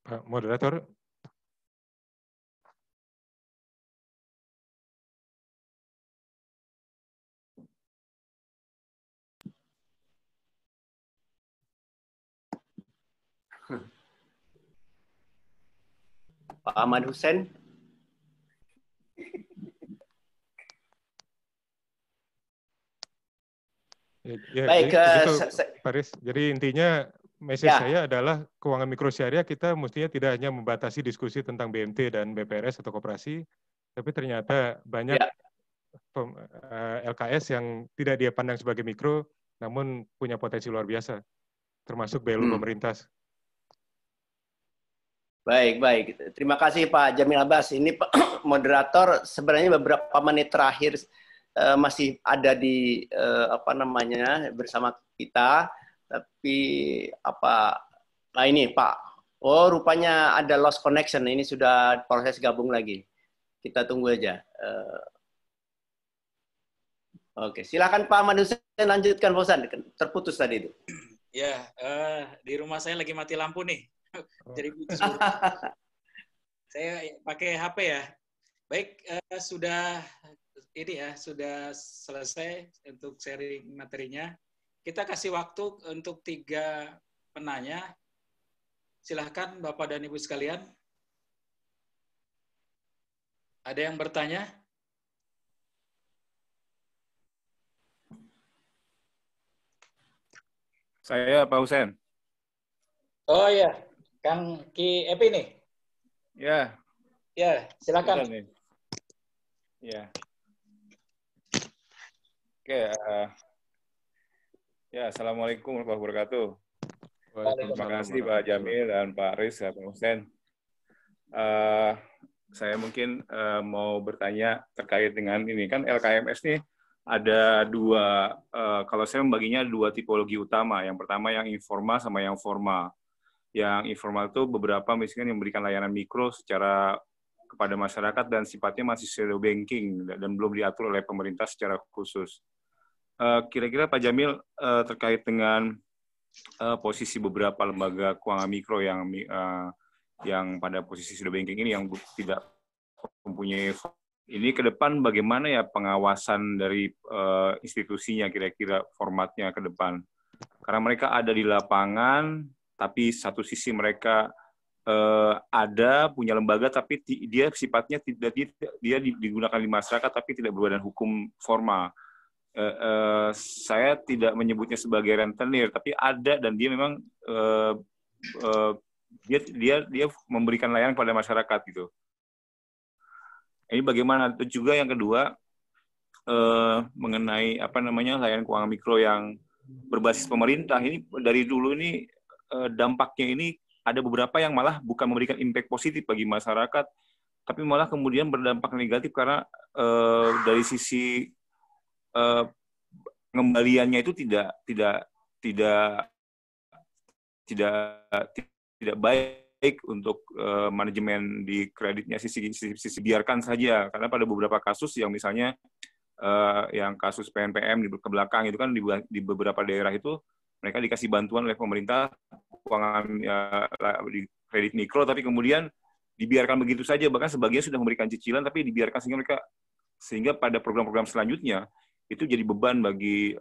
Pak Moderator. Pak Ahmad Hussein. Ya, Baik, jadi begitu, Pak Riz. Jadi intinya message saya adalah keuangan mikro syariah kita mestinya tidak hanya membatasi diskusi tentang BMT dan BPRS atau koperasi, tapi ternyata banyak LKS yang tidak dia pandang sebagai mikro, namun punya potensi luar biasa, termasuk BLU pemerintah. Baik, baik. Terima kasih Pak Jamil Abbas. Ini Pak Moderator, sebenarnya beberapa menit terakhir masih ada di bersama kita, tapi nah ini Pak, rupanya ada lost connection. Ini sudah proses gabung lagi. Kita tunggu aja. Oke, silakan Pak Ahmad Hussein, lanjutkan Bosan. Terputus tadi itu. Ya, di rumah saya lagi mati lampu nih. Jadi saya pakai HP ya. Baik, sudah selesai untuk sharing materinya. Kita kasih waktu untuk 3 penanya. Silahkan Bapak dan Ibu sekalian. Ada yang bertanya? Saya Pak Hussein. Oh iya, Kang Ki Epi nih. Ya. Ya, silakan. Ya. Oke. Ya, assalamualaikum warahmatullahi wabarakatuh. Terima kasih Pak Jamil dan Pak Riz dan Pak Hussein. Saya mungkin mau bertanya terkait dengan ini kan LKMS nih ada 2. Kalau saya membaginya 2 tipologi utama. Yang pertama yang informal sama yang formal. Yang informal itu beberapa misalnya yang memberikan layanan mikro secara kepada masyarakat dan sifatnya masih shadow banking dan belum diatur oleh pemerintah secara khusus. Kira-kira Pak Jamil terkait dengan posisi beberapa lembaga keuangan mikro yang pada posisi shadow banking ini yang tidak mempunyai ini ke depan bagaimana ya pengawasan dari institusinya kira-kira formatnya ke depan. Karena mereka ada di lapangan, tapi satu sisi mereka ada punya lembaga tapi dia sifatnya tidak dia digunakan di masyarakat tapi tidak berbadan hukum formal. Saya tidak menyebutnya sebagai rentenir tapi ada dan dia memang dia memberikan layanan kepada masyarakat gitu. Ini bagaimana? Itu juga yang kedua mengenai layanan keuangan mikro yang berbasis pemerintah ini dari dulu ini dampaknya ini ada beberapa yang malah bukan memberikan impact positif bagi masyarakat, tapi malah kemudian berdampak negatif karena dari sisi pengembaliannya itu tidak baik untuk manajemen di kreditnya sisi biarkan saja karena pada beberapa kasus yang misalnya yang kasus PNPM di belakang itu kan di beberapa daerah itu mereka dikasih bantuan oleh pemerintah keuangan di kredit mikro, tapi kemudian dibiarkan begitu saja, bahkan sebagian sudah memberikan cicilan, tapi dibiarkan sehingga pada program-program selanjutnya itu jadi beban bagi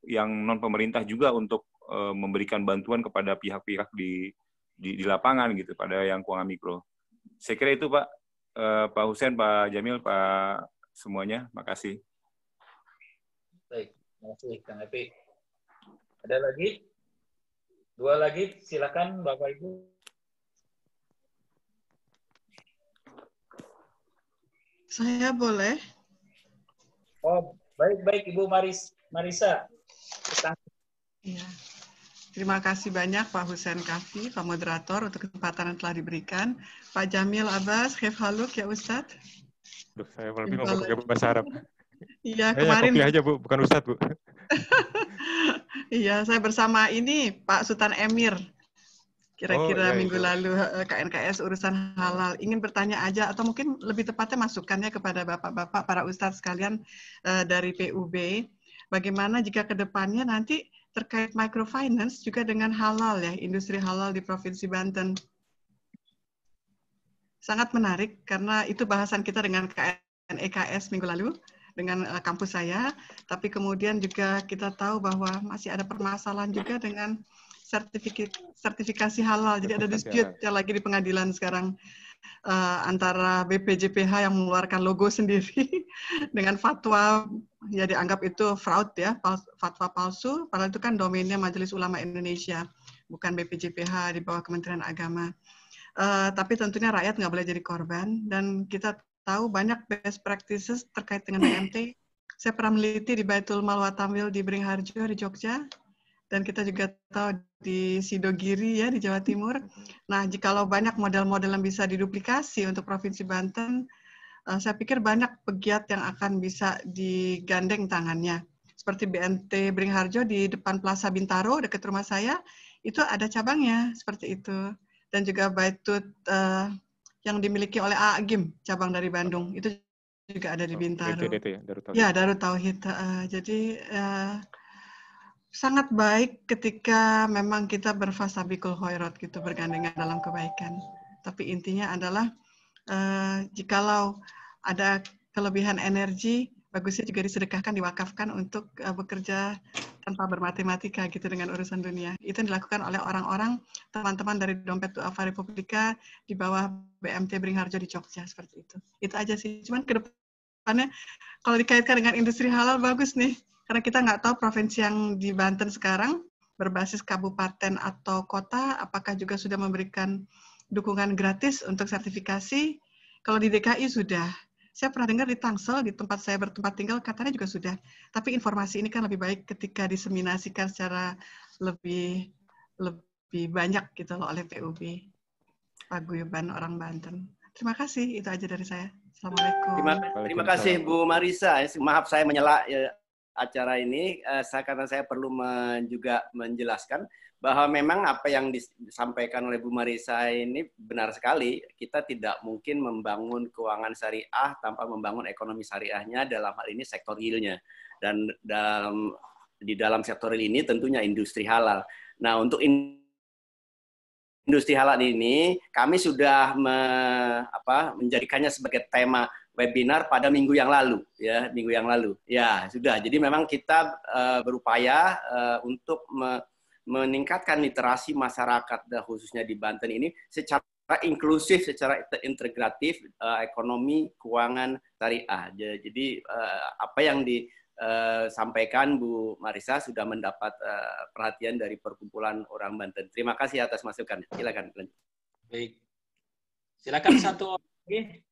yang non pemerintah juga untuk memberikan bantuan kepada pihak-pihak di lapangan gitu pada yang keuangan mikro. Saya kira itu Pak Hussein, Pak Jamil, Pak semuanya, makasih. Baik, terima kasih Kang Epi. Ada lagi? 2 lagi, silakan Bapak Ibu. Saya boleh? Oh, baik Ibu Marisa. Ya. Terima kasih banyak Pak Hussein Kafi, Pak Moderator, untuk kesempatan yang telah diberikan. Pak Jamil Abbas, Khif Haluk ya Ustadz. Saya lebih ngomong pakai bahasa Arab. Iya, kemarin. Kopi aja Bu, bukan Ustadz Bu. Iya, saya bersama ini Pak Sultan Emir. Kira-kira minggu lalu KNKS urusan halal. Ingin bertanya aja, atau mungkin lebih tepatnya masukannya kepada Bapak-Bapak, para Ustadz sekalian dari PUB. Bagaimana jika ke depannya nanti terkait microfinance juga dengan halal ya, industri halal di Provinsi Banten. sangat menarik karena itu bahasan kita dengan KNEKS minggu lalu dengan kampus saya, tapi kemudian juga kita tahu bahwa masih ada permasalahan juga dengan sertifikasi halal. Jadi ada dispute yang lagi di pengadilan sekarang antara BPJPH yang mengeluarkan logo sendiri dengan fatwa ya dianggap itu fraud ya, fatwa palsu, padahal itu kan domainnya Majelis Ulama Indonesia, bukan BPJPH di bawah Kementerian Agama. Tapi tentunya rakyat nggak boleh jadi korban, dan kita tahu banyak best practices terkait dengan BMT. Saya pernah meneliti di Baitul Mal Watamil di Beringharjo di Jogja, dan kita juga tahu di Sidogiri ya di Jawa Timur. Nah, jikalau banyak model-model yang bisa diduplikasi untuk Provinsi Banten, saya pikir banyak pegiat yang akan bisa digandeng tangannya. Seperti BNT Beringharjo di depan Plaza Bintaro dekat rumah saya, itu ada cabangnya seperti itu. Dan juga Baitut yang dimiliki oleh Agim, cabang dari Bandung, itu juga ada di Bintaro. Ya, Darut Tauhid. Jadi sangat baik ketika memang kita berfasabikul khairat gitu, bergandengan dalam kebaikan. Tapi intinya adalah jikalau ada kelebihan energi, bagusnya juga disedekahkan, diwakafkan untuk bekerja tanpa bermatematika gitu dengan urusan dunia. Itu yang dilakukan oleh orang-orang, teman-teman dari Dompet Duafa Republika di bawah BMT Beringharjo di Jogja, seperti itu. Itu aja sih. Cuman ke depannya, kalau dikaitkan dengan industri halal, bagus nih. Karena kita nggak tahu provinsi yang di Banten sekarang, berbasis kabupaten atau kota, apakah juga sudah memberikan dukungan gratis untuk sertifikasi. Kalau di DKI sudah. Saya pernah dengar di Tangsel, di tempat saya bertempat tinggal, katanya juga sudah. Tapi informasi ini kan lebih baik ketika diseminasikan secara lebih banyak gitu loh oleh PUB, Paguyuban Orang Banten. Terima kasih, itu aja dari saya. Assalamualaikum. Terima kasih Bu Marisa. Maaf saya menyela acara ini, karena saya perlu juga menjelaskan bahwa memang apa yang disampaikan oleh Bu Marisa ini benar sekali. Kita tidak mungkin membangun keuangan syariah tanpa membangun ekonomi syariahnya, dalam hal ini sektor realnya. Dan di dalam sektor real ini tentunya industri halal. Nah, untuk industri halal ini kami sudah menjadikannya sebagai tema webinar pada minggu yang lalu, ya, minggu yang lalu. Ya, sudah. Jadi memang kita berupaya untuk meningkatkan literasi masyarakat, khususnya di Banten ini, secara inklusif, secara integratif, ekonomi, keuangan, syariah. Jadi apa yang disampaikan Bu Marisa sudah mendapat perhatian dari Perkumpulan Orang Banten. Terima kasih atas masukannya. Silakan. Baik. Silakan satu lagi.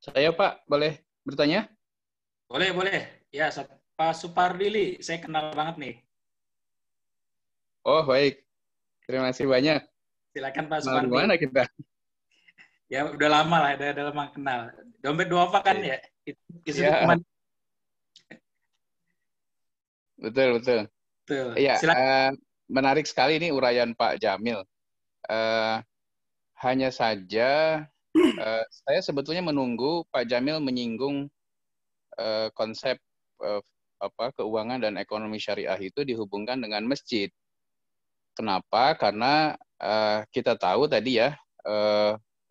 Saya Pak, boleh bertanya? Boleh, boleh. Ya, Pak Supardili, saya kenal banget nih. Oh, baik. Terima kasih banyak. Silakan Pak Supardili. Supardili. Mana kita? Ya, udah lama lah, udah lama kenal. Dompet Duafa kan ya? Ya. Betul. Iya, menarik sekali ini uraian Pak Jamil. Hanya saja saya sebetulnya menunggu Pak Jamil menyinggung konsep keuangan dan ekonomi syariah itu dihubungkan dengan masjid. Kenapa? Karena kita tahu tadi ya,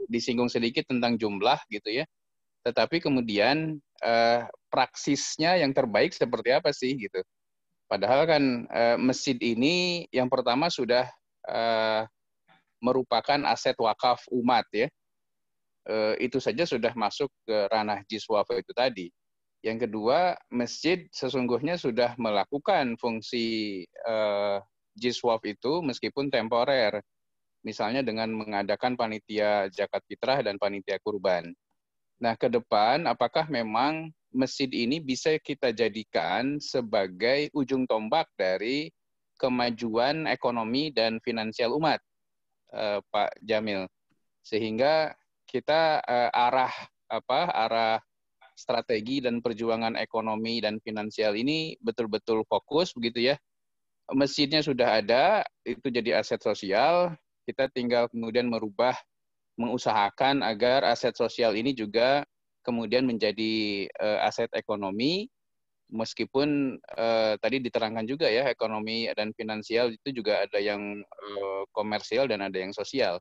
disinggung sedikit tentang jumlah gitu ya. Tetapi kemudian praksisnya yang terbaik seperti apa sih gitu. Padahal kan masjid ini yang pertama sudah merupakan aset wakaf umat ya. Itu saja sudah masuk ke ranah jiswaf itu tadi. Yang kedua, masjid sesungguhnya sudah melakukan fungsi jiswaf itu meskipun temporer. Misalnya dengan mengadakan panitia zakat fitrah dan panitia kurban. Nah, ke depan apakah memang masjid ini bisa kita jadikan sebagai ujung tombak dari kemajuan ekonomi dan finansial umat, Pak Jamil? Sehingga kita arah strategi dan perjuangan ekonomi dan finansial ini betul-betul fokus begitu ya. Masjidnya sudah ada, itu jadi aset sosial, kita tinggal kemudian mengusahakan agar aset sosial ini juga kemudian menjadi aset ekonomi, meskipun tadi diterangkan juga ya, ekonomi dan finansial itu juga ada yang komersial dan ada yang sosial.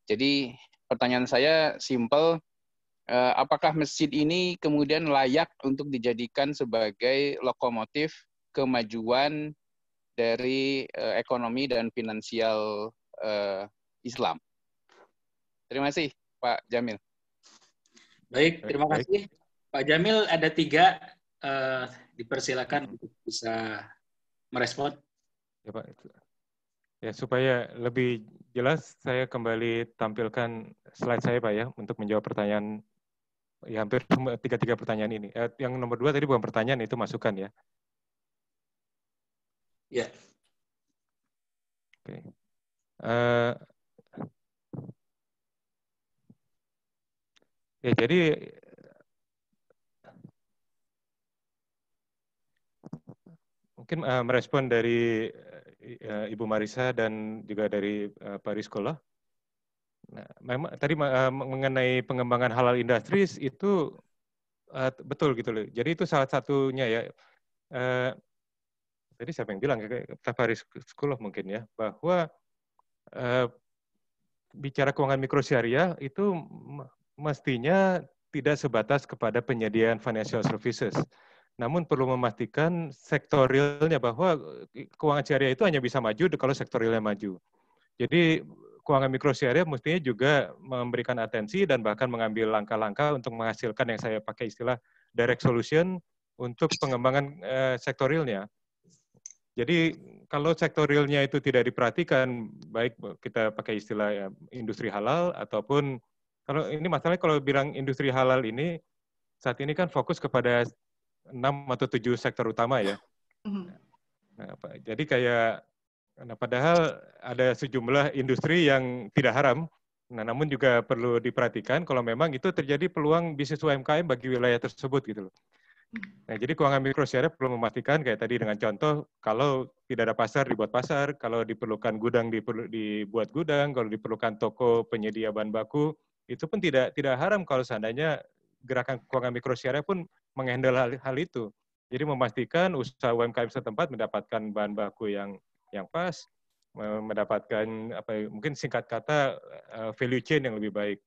Jadi pertanyaan saya simpel, apakah masjid ini kemudian layak untuk dijadikan sebagai lokomotif kemajuan dari ekonomi dan finansial Islam? Terima kasih, Pak Jamil. Baik, terima kasih. Pak Jamil, ada 3, dipersilakan untuk bisa merespon. Ya, Pak. Ya, supaya lebih jelas, saya kembali tampilkan slide saya, Pak, ya, untuk menjawab pertanyaan, ya, hampir 3 pertanyaan ini. Yang nomor 2 tadi bukan pertanyaan, itu masukan, ya. Ya. Oke. Ya, jadi mungkin merespon dari Ibu Marisa dan juga dari Pak Rizkolah. Nah, memang tadi mengenai pengembangan halal industries itu betul gitu loh. Jadi itu salah satunya ya. Tadi siapa yang bilang, Pak Rizkolah mungkin ya, bahwa bicara keuangan mikrosyariah itu mestinya tidak sebatas kepada penyediaan financial services. Namun perlu memastikan sektorilnya, bahwa keuangan syariah itu hanya bisa maju kalau sektorilnya maju. Jadi keuangan mikrosyariah mestinya juga memberikan atensi dan bahkan mengambil langkah-langkah untuk menghasilkan yang saya pakai istilah direct solution untuk pengembangan sektorilnya. Jadi kalau sektorilnya itu tidak diperhatikan, baik kita pakai istilah ya, industri halal ataupun kalau ini masalahnya kalau bilang industri halal ini saat ini kan fokus kepada 6 atau 7 sektor utama ya. Nah, jadi kayak, nah padahal ada sejumlah industri yang tidak haram, nah namun juga perlu diperhatikan kalau memang itu terjadi peluang bisnis UMKM bagi wilayah tersebut gitu loh. Nah, jadi keuangan mikrosyariah perlu memastikan kayak tadi dengan contoh, kalau tidak ada pasar dibuat pasar, kalau diperlukan gudang dibuat gudang, kalau diperlukan toko penyedia bahan baku, itu pun tidak haram kalau seandainya gerakan keuangan mikrosyariah pun menghandle hal itu. Jadi memastikan usaha UMKM setempat mendapatkan bahan baku yang pas, mendapatkan mungkin singkat kata value chain yang lebih baik.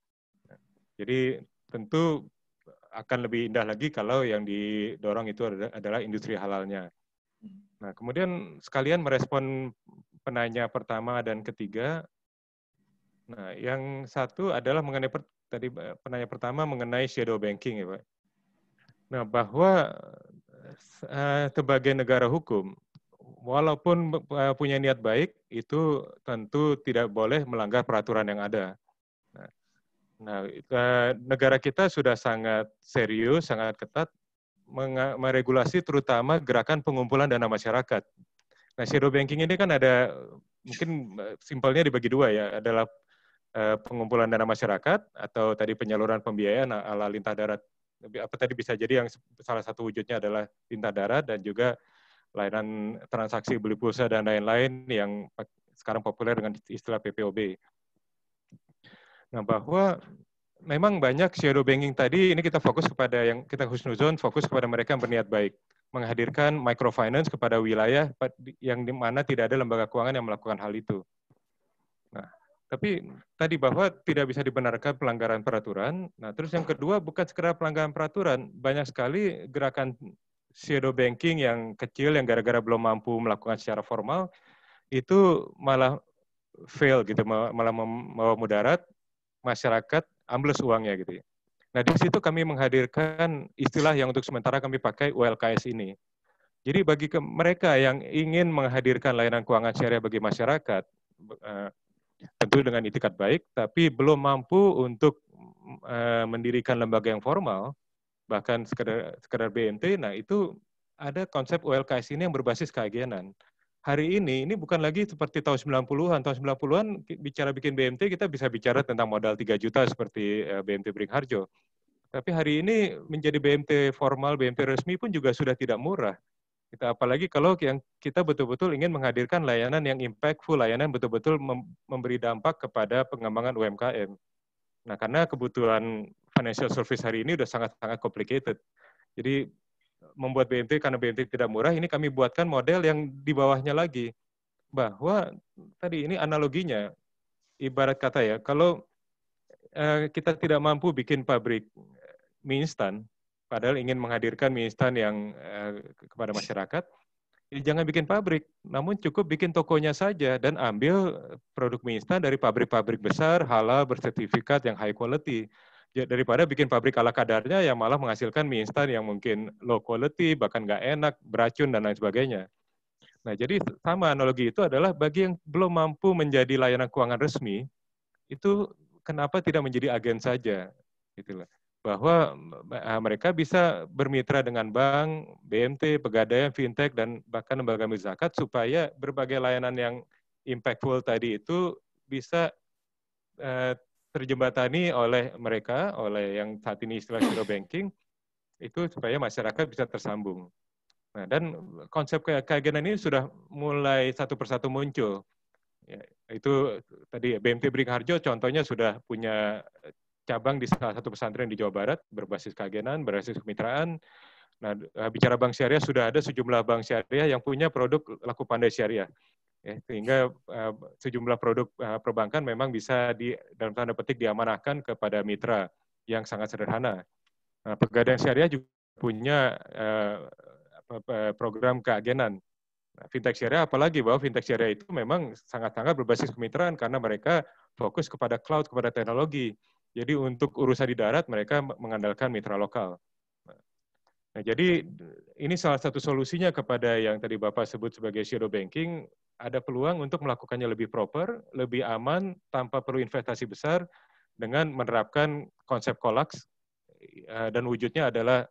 Jadi tentu akan lebih indah lagi kalau yang didorong itu adalah industri halalnya. Nah, kemudian sekalian merespon penanya pertama dan ketiga. Nah, yang satu adalah mengenai tadi penanya pertama mengenai shadow banking ya, Pak. Nah, bahwa sebagai negara hukum, walaupun punya niat baik, itu tentu tidak boleh melanggar peraturan yang ada. Nah, negara kita sudah sangat serius, sangat ketat meregulasi terutama gerakan pengumpulan dana masyarakat. Nah, shadow banking ini kan ada, mungkin simpelnya dibagi 2 ya, adalah pengumpulan dana masyarakat atau tadi penyaluran pembiayaan ala lintah darat. Apa tadi bisa jadi yang salah satu wujudnya adalah lintah darat dan juga layanan transaksi beli pulsa dan lain-lain yang sekarang populer dengan istilah PPOB. Nah, bahwa memang banyak shadow banking tadi, ini kita fokus kepada yang kita husnuzon, fokus kepada mereka yang berniat baik, menghadirkan microfinance kepada wilayah yang di mana tidak ada lembaga keuangan yang melakukan hal itu. Nah, tapi tadi bahwa tidak bisa dibenarkan pelanggaran peraturan. Nah, terus yang kedua bukan sekedar pelanggaran peraturan, banyak sekali gerakan shadow banking yang kecil yang gara-gara belum mampu melakukan secara formal itu malah fail gitu, malah membawa mudarat, masyarakat ambles uangnya gitu ya. Nah, di situ kami menghadirkan istilah yang untuk sementara kami pakai ULKS ini. Jadi bagi mereka yang ingin menghadirkan layanan keuangan syariah bagi masyarakat, tentu dengan itikat baik, tapi belum mampu untuk mendirikan lembaga yang formal, bahkan sekedar BMT, nah itu ada konsep ULKS ini yang berbasis keagenan. Hari ini bukan lagi seperti tahun 90-an. Tahun 90-an bicara bikin BMT, kita bisa bicara tentang modal 3 juta seperti BMT Beringharjo. Tapi hari ini menjadi BMT formal, BMT resmi pun juga sudah tidak murah. Kita apalagi kalau yang kita betul-betul ingin menghadirkan layanan yang impactful, layanan betul-betul memberi dampak kepada pengembangan UMKM. Nah, karena kebutuhan financial service hari ini sudah sangat-sangat complicated. Jadi membuat BMT karena BMT tidak murah, ini kami buatkan model yang di bawahnya lagi. Bahwa tadi ini analoginya, ibarat kata ya, kalau kita tidak mampu bikin pabrik mie instan, padahal ingin menghadirkan mie instan yang kepada masyarakat, ya jangan bikin pabrik, namun cukup bikin tokonya saja dan ambil produk mie instan dari pabrik-pabrik besar, halal, bersertifikat yang high quality. Daripada bikin pabrik ala kadarnya yang malah menghasilkan mie instan yang mungkin low quality, bahkan nggak enak, beracun, dan lain sebagainya. Nah, jadi sama analogi itu adalah bagi yang belum mampu menjadi layanan keuangan resmi, itu kenapa tidak menjadi agen saja, gitu loh. Bahwa mereka bisa bermitra dengan bank, BMT, Pegadaian, fintech, dan bahkan lembaga zakat supaya berbagai layanan yang impactful tadi itu bisa terjembatani oleh mereka, oleh yang saat ini istilah zero banking, itu supaya masyarakat bisa tersambung. Nah, dan konsep keagenan ini sudah mulai satu persatu muncul. Ya, itu tadi BMT Beringharjo contohnya sudah punya cabang di salah satu pesantren di Jawa Barat berbasis keagenan, berbasis kemitraan. Nah, bicara bank syariah, sudah ada sejumlah bank syariah yang punya produk laku pandai syariah. Ya, sehingga sejumlah produk perbankan memang bisa dalam tanda petik diamanahkan kepada mitra yang sangat sederhana. Nah, Pegadaian Syariah juga punya program keagenan. Nah, fintech syariah apalagi, bahwa fintech syariah itu memang sangat-sangat berbasis kemitraan karena mereka fokus kepada cloud, kepada teknologi. Jadi untuk urusan di darat mereka mengandalkan mitra lokal. Nah, jadi ini salah satu solusinya kepada yang tadi Bapak sebut sebagai shadow banking, ada peluang untuk melakukannya lebih proper, lebih aman, tanpa perlu investasi besar, dengan menerapkan konsep kolaks, dan wujudnya adalah,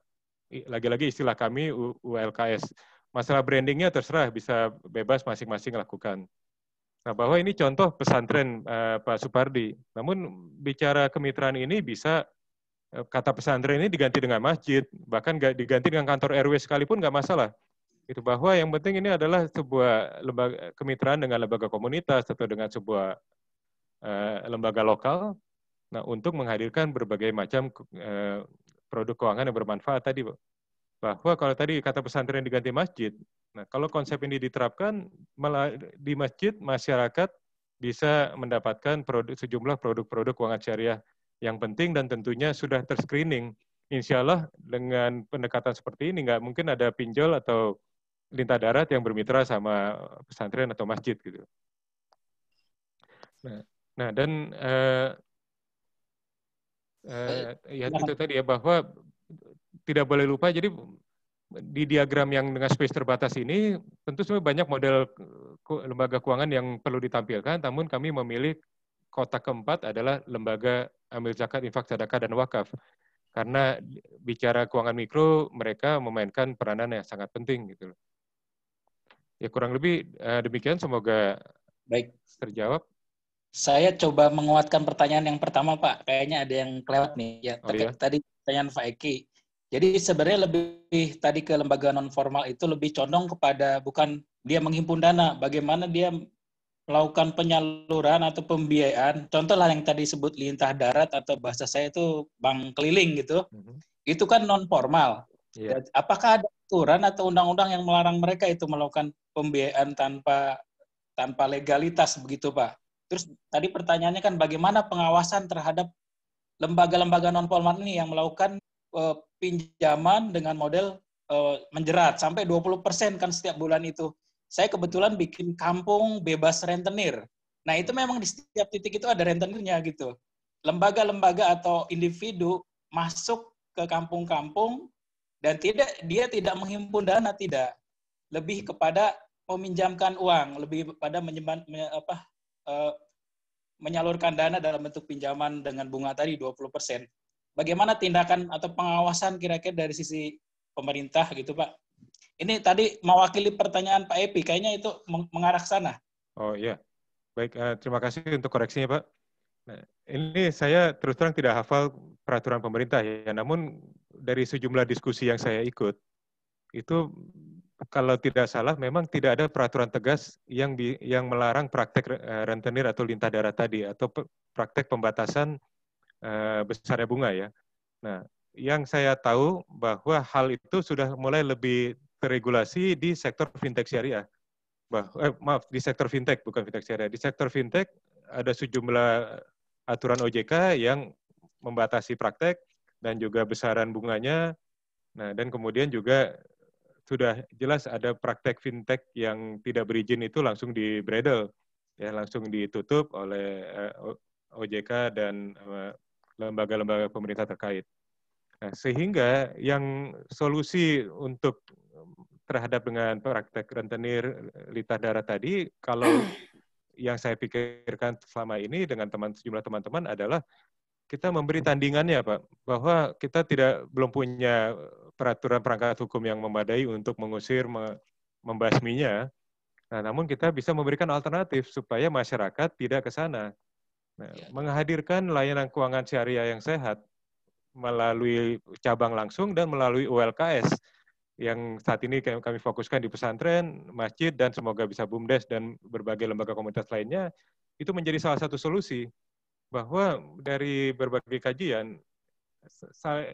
lagi-lagi istilah kami, ULKS. Masalah brandingnya terserah, bisa bebas masing-masing lakukan. Nah, bahwa ini contoh pesantren Pak Supardi. Namun bicara kemitraan ini bisa, kata pesantren ini diganti dengan masjid, bahkan diganti dengan kantor RW sekalipun nggak masalah. Itu bahwa yang penting ini adalah sebuah lembaga kemitraan dengan lembaga komunitas atau dengan sebuah lembaga lokal, nah, untuk menghadirkan berbagai macam produk keuangan yang bermanfaat tadi, bahwa kalau tadi kata pesantren diganti masjid, nah kalau konsep ini diterapkan, malah di masjid masyarakat bisa mendapatkan sejumlah produk-produk keuangan syariah yang penting dan tentunya sudah terscreening. Insya Allah dengan pendekatan seperti ini nggak mungkin ada pinjol atau lintah darat yang bermitra sama pesantren atau masjid gitu. Nah dan ya itu tadi ya, bahwa tidak boleh lupa, jadi di diagram yang dengan space terbatas ini tentu sebenarnya banyak model lembaga keuangan yang perlu ditampilkan, namun kami memilih kotak keempat adalah lembaga amil zakat, infak, sedekah, dan wakaf. Karena bicara keuangan mikro, mereka memainkan peranan yang sangat penting gitu. Ya kurang lebih demikian, semoga baik terjawab. Saya coba menguatkan pertanyaan yang pertama, Pak. Kayaknya ada yang kelewat nih. Ya, iya? Tadi pertanyaan Pak Eki. Jadi sebenarnya lebih tadi ke lembaga non formal itu lebih condong kepada bukan dia menghimpun dana, bagaimana dia melakukan penyaluran atau pembiayaan. Contoh lah yang tadi sebut lintah darat atau bahasa saya itu bank keliling gitu. Itu kan non formal. Yeah. Apakah ada aturan atau undang-undang yang melarang mereka itu melakukan pembiayaan tanpa legalitas begitu, Pak? Terus tadi pertanyaannya kan bagaimana pengawasan terhadap lembaga-lembaga non formal ini yang melakukan pinjaman dengan model menjerat sampai 20% kan setiap bulan itu. Saya kebetulan bikin kampung bebas rentenir. Nah, itu memang di setiap titik itu ada rentenirnya gitu. Lembaga-lembaga atau individu masuk ke kampung-kampung dan dia tidak menghimpun dana, tidak. Lebih kepada meminjamkan uang, lebih kepada menyalurkan dana dalam bentuk pinjaman dengan bunga tadi 20%. Bagaimana tindakan atau pengawasan kira-kira dari sisi pemerintah gitu, Pak? Ini tadi mewakili pertanyaan Pak Epi, kayaknya itu mengarah ke sana. Oh iya, baik, terima kasih untuk koreksinya, Pak. Nah, ini saya terus terang tidak hafal peraturan pemerintah ya, namun dari sejumlah diskusi yang saya ikut, itu kalau tidak salah memang tidak ada peraturan tegas yang melarang praktek rentenir atau lintah darat tadi, atau praktek pembatasan besarnya bunga ya. Nah, yang saya tahu bahwa hal itu sudah mulai lebih terregulasi di sektor fintech syariah. Maaf, di sektor fintech, bukan fintech syariah. Di sektor fintech ada sejumlah aturan OJK yang membatasi praktek dan juga besaran bunganya. Nah, dan kemudian juga sudah jelas ada praktek fintech yang tidak berizin itu langsung di-bredel, ya, langsung ditutup oleh OJK dan lembaga-lembaga pemerintah terkait. Nah, sehingga yang solusi untuk terhadap dengan praktek rentenir litar darat tadi, kalau yang saya pikirkan selama ini dengan sejumlah teman-teman adalah kita memberi tandingannya, Pak, bahwa kita belum punya peraturan perangkat hukum yang memadai untuk mengusir, membasminya. Nah, namun kita bisa memberikan alternatif supaya masyarakat tidak ke sana. Nah, menghadirkan layanan keuangan syariah yang sehat melalui cabang langsung dan melalui ULKS yang saat ini kami fokuskan di pesantren, masjid, dan semoga bisa BUMDes dan berbagai lembaga komunitas lainnya, itu menjadi salah satu solusi. Bahwa dari berbagai kajian,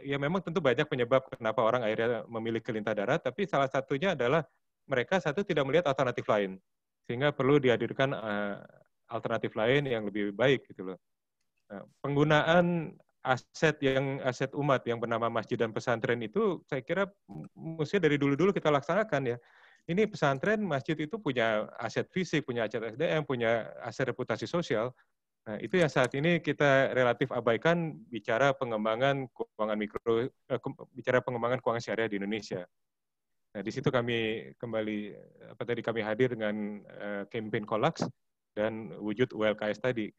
ya memang tentu banyak penyebab kenapa orang akhirnya memilih ke lintah darat, tapi salah satunya adalah mereka tidak melihat alternatif lain, sehingga perlu dihadirkan alternatif lain yang lebih baik gitu loh. Nah, penggunaan aset umat yang bernama masjid dan pesantren itu saya kira mestinya dari dulu-dulu kita laksanakan ya. Ini pesantren, masjid itu punya aset fisik, punya aset SDM, punya aset reputasi sosial. Nah, itu yang saat ini kita relatif abaikan bicara pengembangan keuangan mikro, bicara pengembangan keuangan syariah di Indonesia. Nah, di situ kami kembali, kami hadir dengan campaign Kolaks dan wujud ULKS tadi.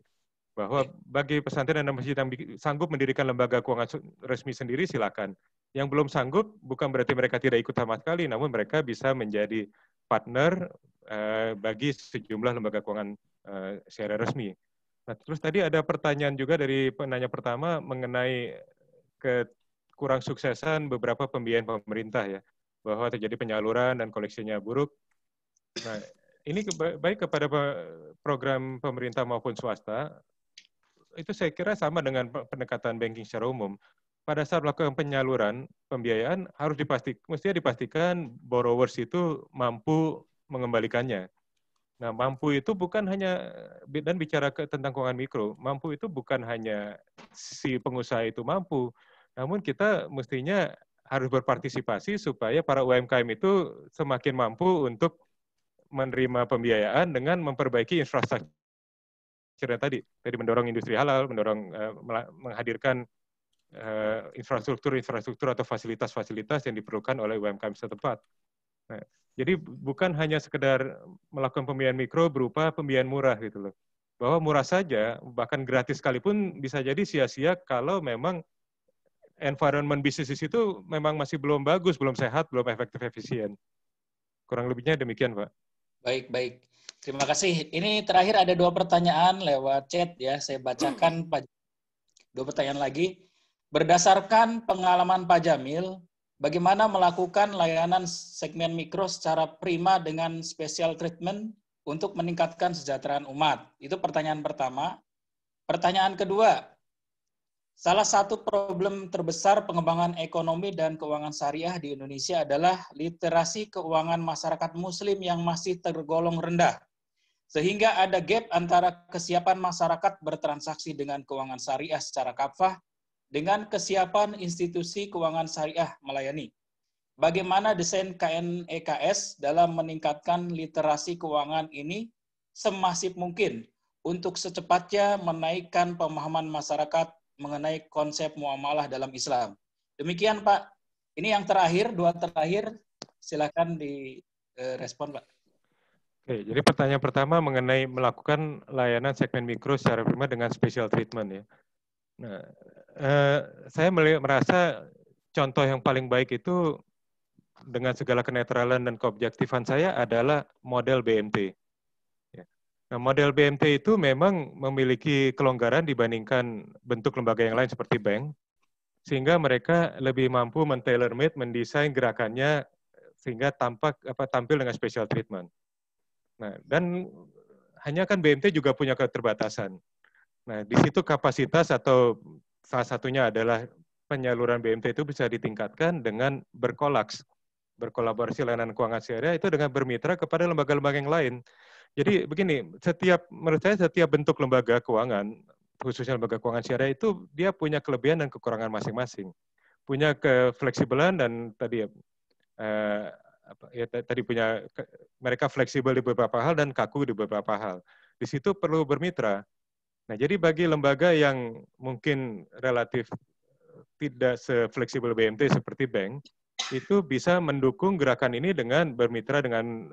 Bahwa bagi pesantren dan masjid yang sanggup mendirikan lembaga keuangan resmi sendiri, silakan. Yang belum sanggup, bukan berarti mereka tidak ikut sama sekali, namun mereka bisa menjadi partner bagi sejumlah lembaga keuangan syariah resmi. Nah, terus tadi ada pertanyaan juga dari penanya pertama mengenai kurang suksesan beberapa pembiayaan pemerintah ya, bahwa terjadi penyaluran dan koleksinya buruk. Nah, ini baik kepada program pemerintah maupun swasta, itu saya kira sama dengan pendekatan banking secara umum. Pada saat melakukan penyaluran pembiayaan mestinya dipastikan borrowers itu mampu mengembalikannya. Nah, mampu itu bukan hanya, dan bicara tentang keuangan mikro, mampu itu bukan hanya si pengusaha itu mampu, namun kita mestinya harus berpartisipasi supaya para UMKM itu semakin mampu untuk menerima pembiayaan dengan memperbaiki infrastruktur tadi mendorong industri halal, menghadirkan infrastruktur atau fasilitas-fasilitas yang diperlukan oleh UMKM setempat. Nah, jadi bukan hanya sekedar melakukan pembiayaan mikro berupa pembiayaan murah gitu loh. Bahwa murah saja, bahkan gratis sekalipun bisa jadi sia-sia kalau memang environment bisnis itu memang masih belum bagus, belum sehat, belum efektif, efisien. Kurang lebihnya demikian, Pak. Baik. Terima kasih. Ini terakhir ada 2 pertanyaan lewat chat ya. Saya bacakan 2 pertanyaan lagi. Berdasarkan pengalaman Pak Jamil, bagaimana melakukan layanan segmen mikro secara prima dengan special treatment untuk meningkatkan kesejahteraan umat? Itu pertanyaan pertama. Pertanyaan kedua, salah satu problem terbesar pengembangan ekonomi dan keuangan syariah di Indonesia adalah literasi keuangan masyarakat muslim yang masih tergolong rendah. Sehingga ada gap antara kesiapan masyarakat bertransaksi dengan keuangan syariah secara kafah dengan kesiapan institusi keuangan syariah melayani. Bagaimana desain KNEKS dalam meningkatkan literasi keuangan ini semasif mungkin untuk secepatnya menaikkan pemahaman masyarakat mengenai konsep muamalah dalam Islam. Demikian Pak. Ini yang terakhir, 2 terakhir. Silakan direspon Pak. Oke, jadi pertanyaan pertama mengenai melakukan layanan segmen mikro secara prima dengan special treatment ya. Nah, saya merasa contoh yang paling baik itu dengan segala kenetralan dan keobjektifan saya adalah model BMT. Nah, model BMT itu memang memiliki kelonggaran dibandingkan bentuk lembaga yang lain seperti bank, sehingga mereka lebih mampu men-tailor-made, mendesain gerakannya sehingga tampil dengan special treatment. Nah, dan hanya kan BMT juga punya keterbatasan. Nah, di situ kapasitas atau salah satunya adalah penyaluran BMT itu bisa ditingkatkan dengan berkolaborasi layanan keuangan syariah itu dengan bermitra kepada lembaga-lembaga yang lain. Jadi begini, menurut saya setiap bentuk lembaga keuangan, khususnya lembaga keuangan syariah itu dia punya kelebihan dan kekurangan masing-masing. Punya kefleksibelan dan tadi mereka fleksibel di beberapa hal dan kaku di beberapa hal. Di situ perlu bermitra. Nah, jadi bagi lembaga yang mungkin relatif tidak sefleksibel BMT seperti bank, itu bisa mendukung gerakan ini dengan bermitra dengan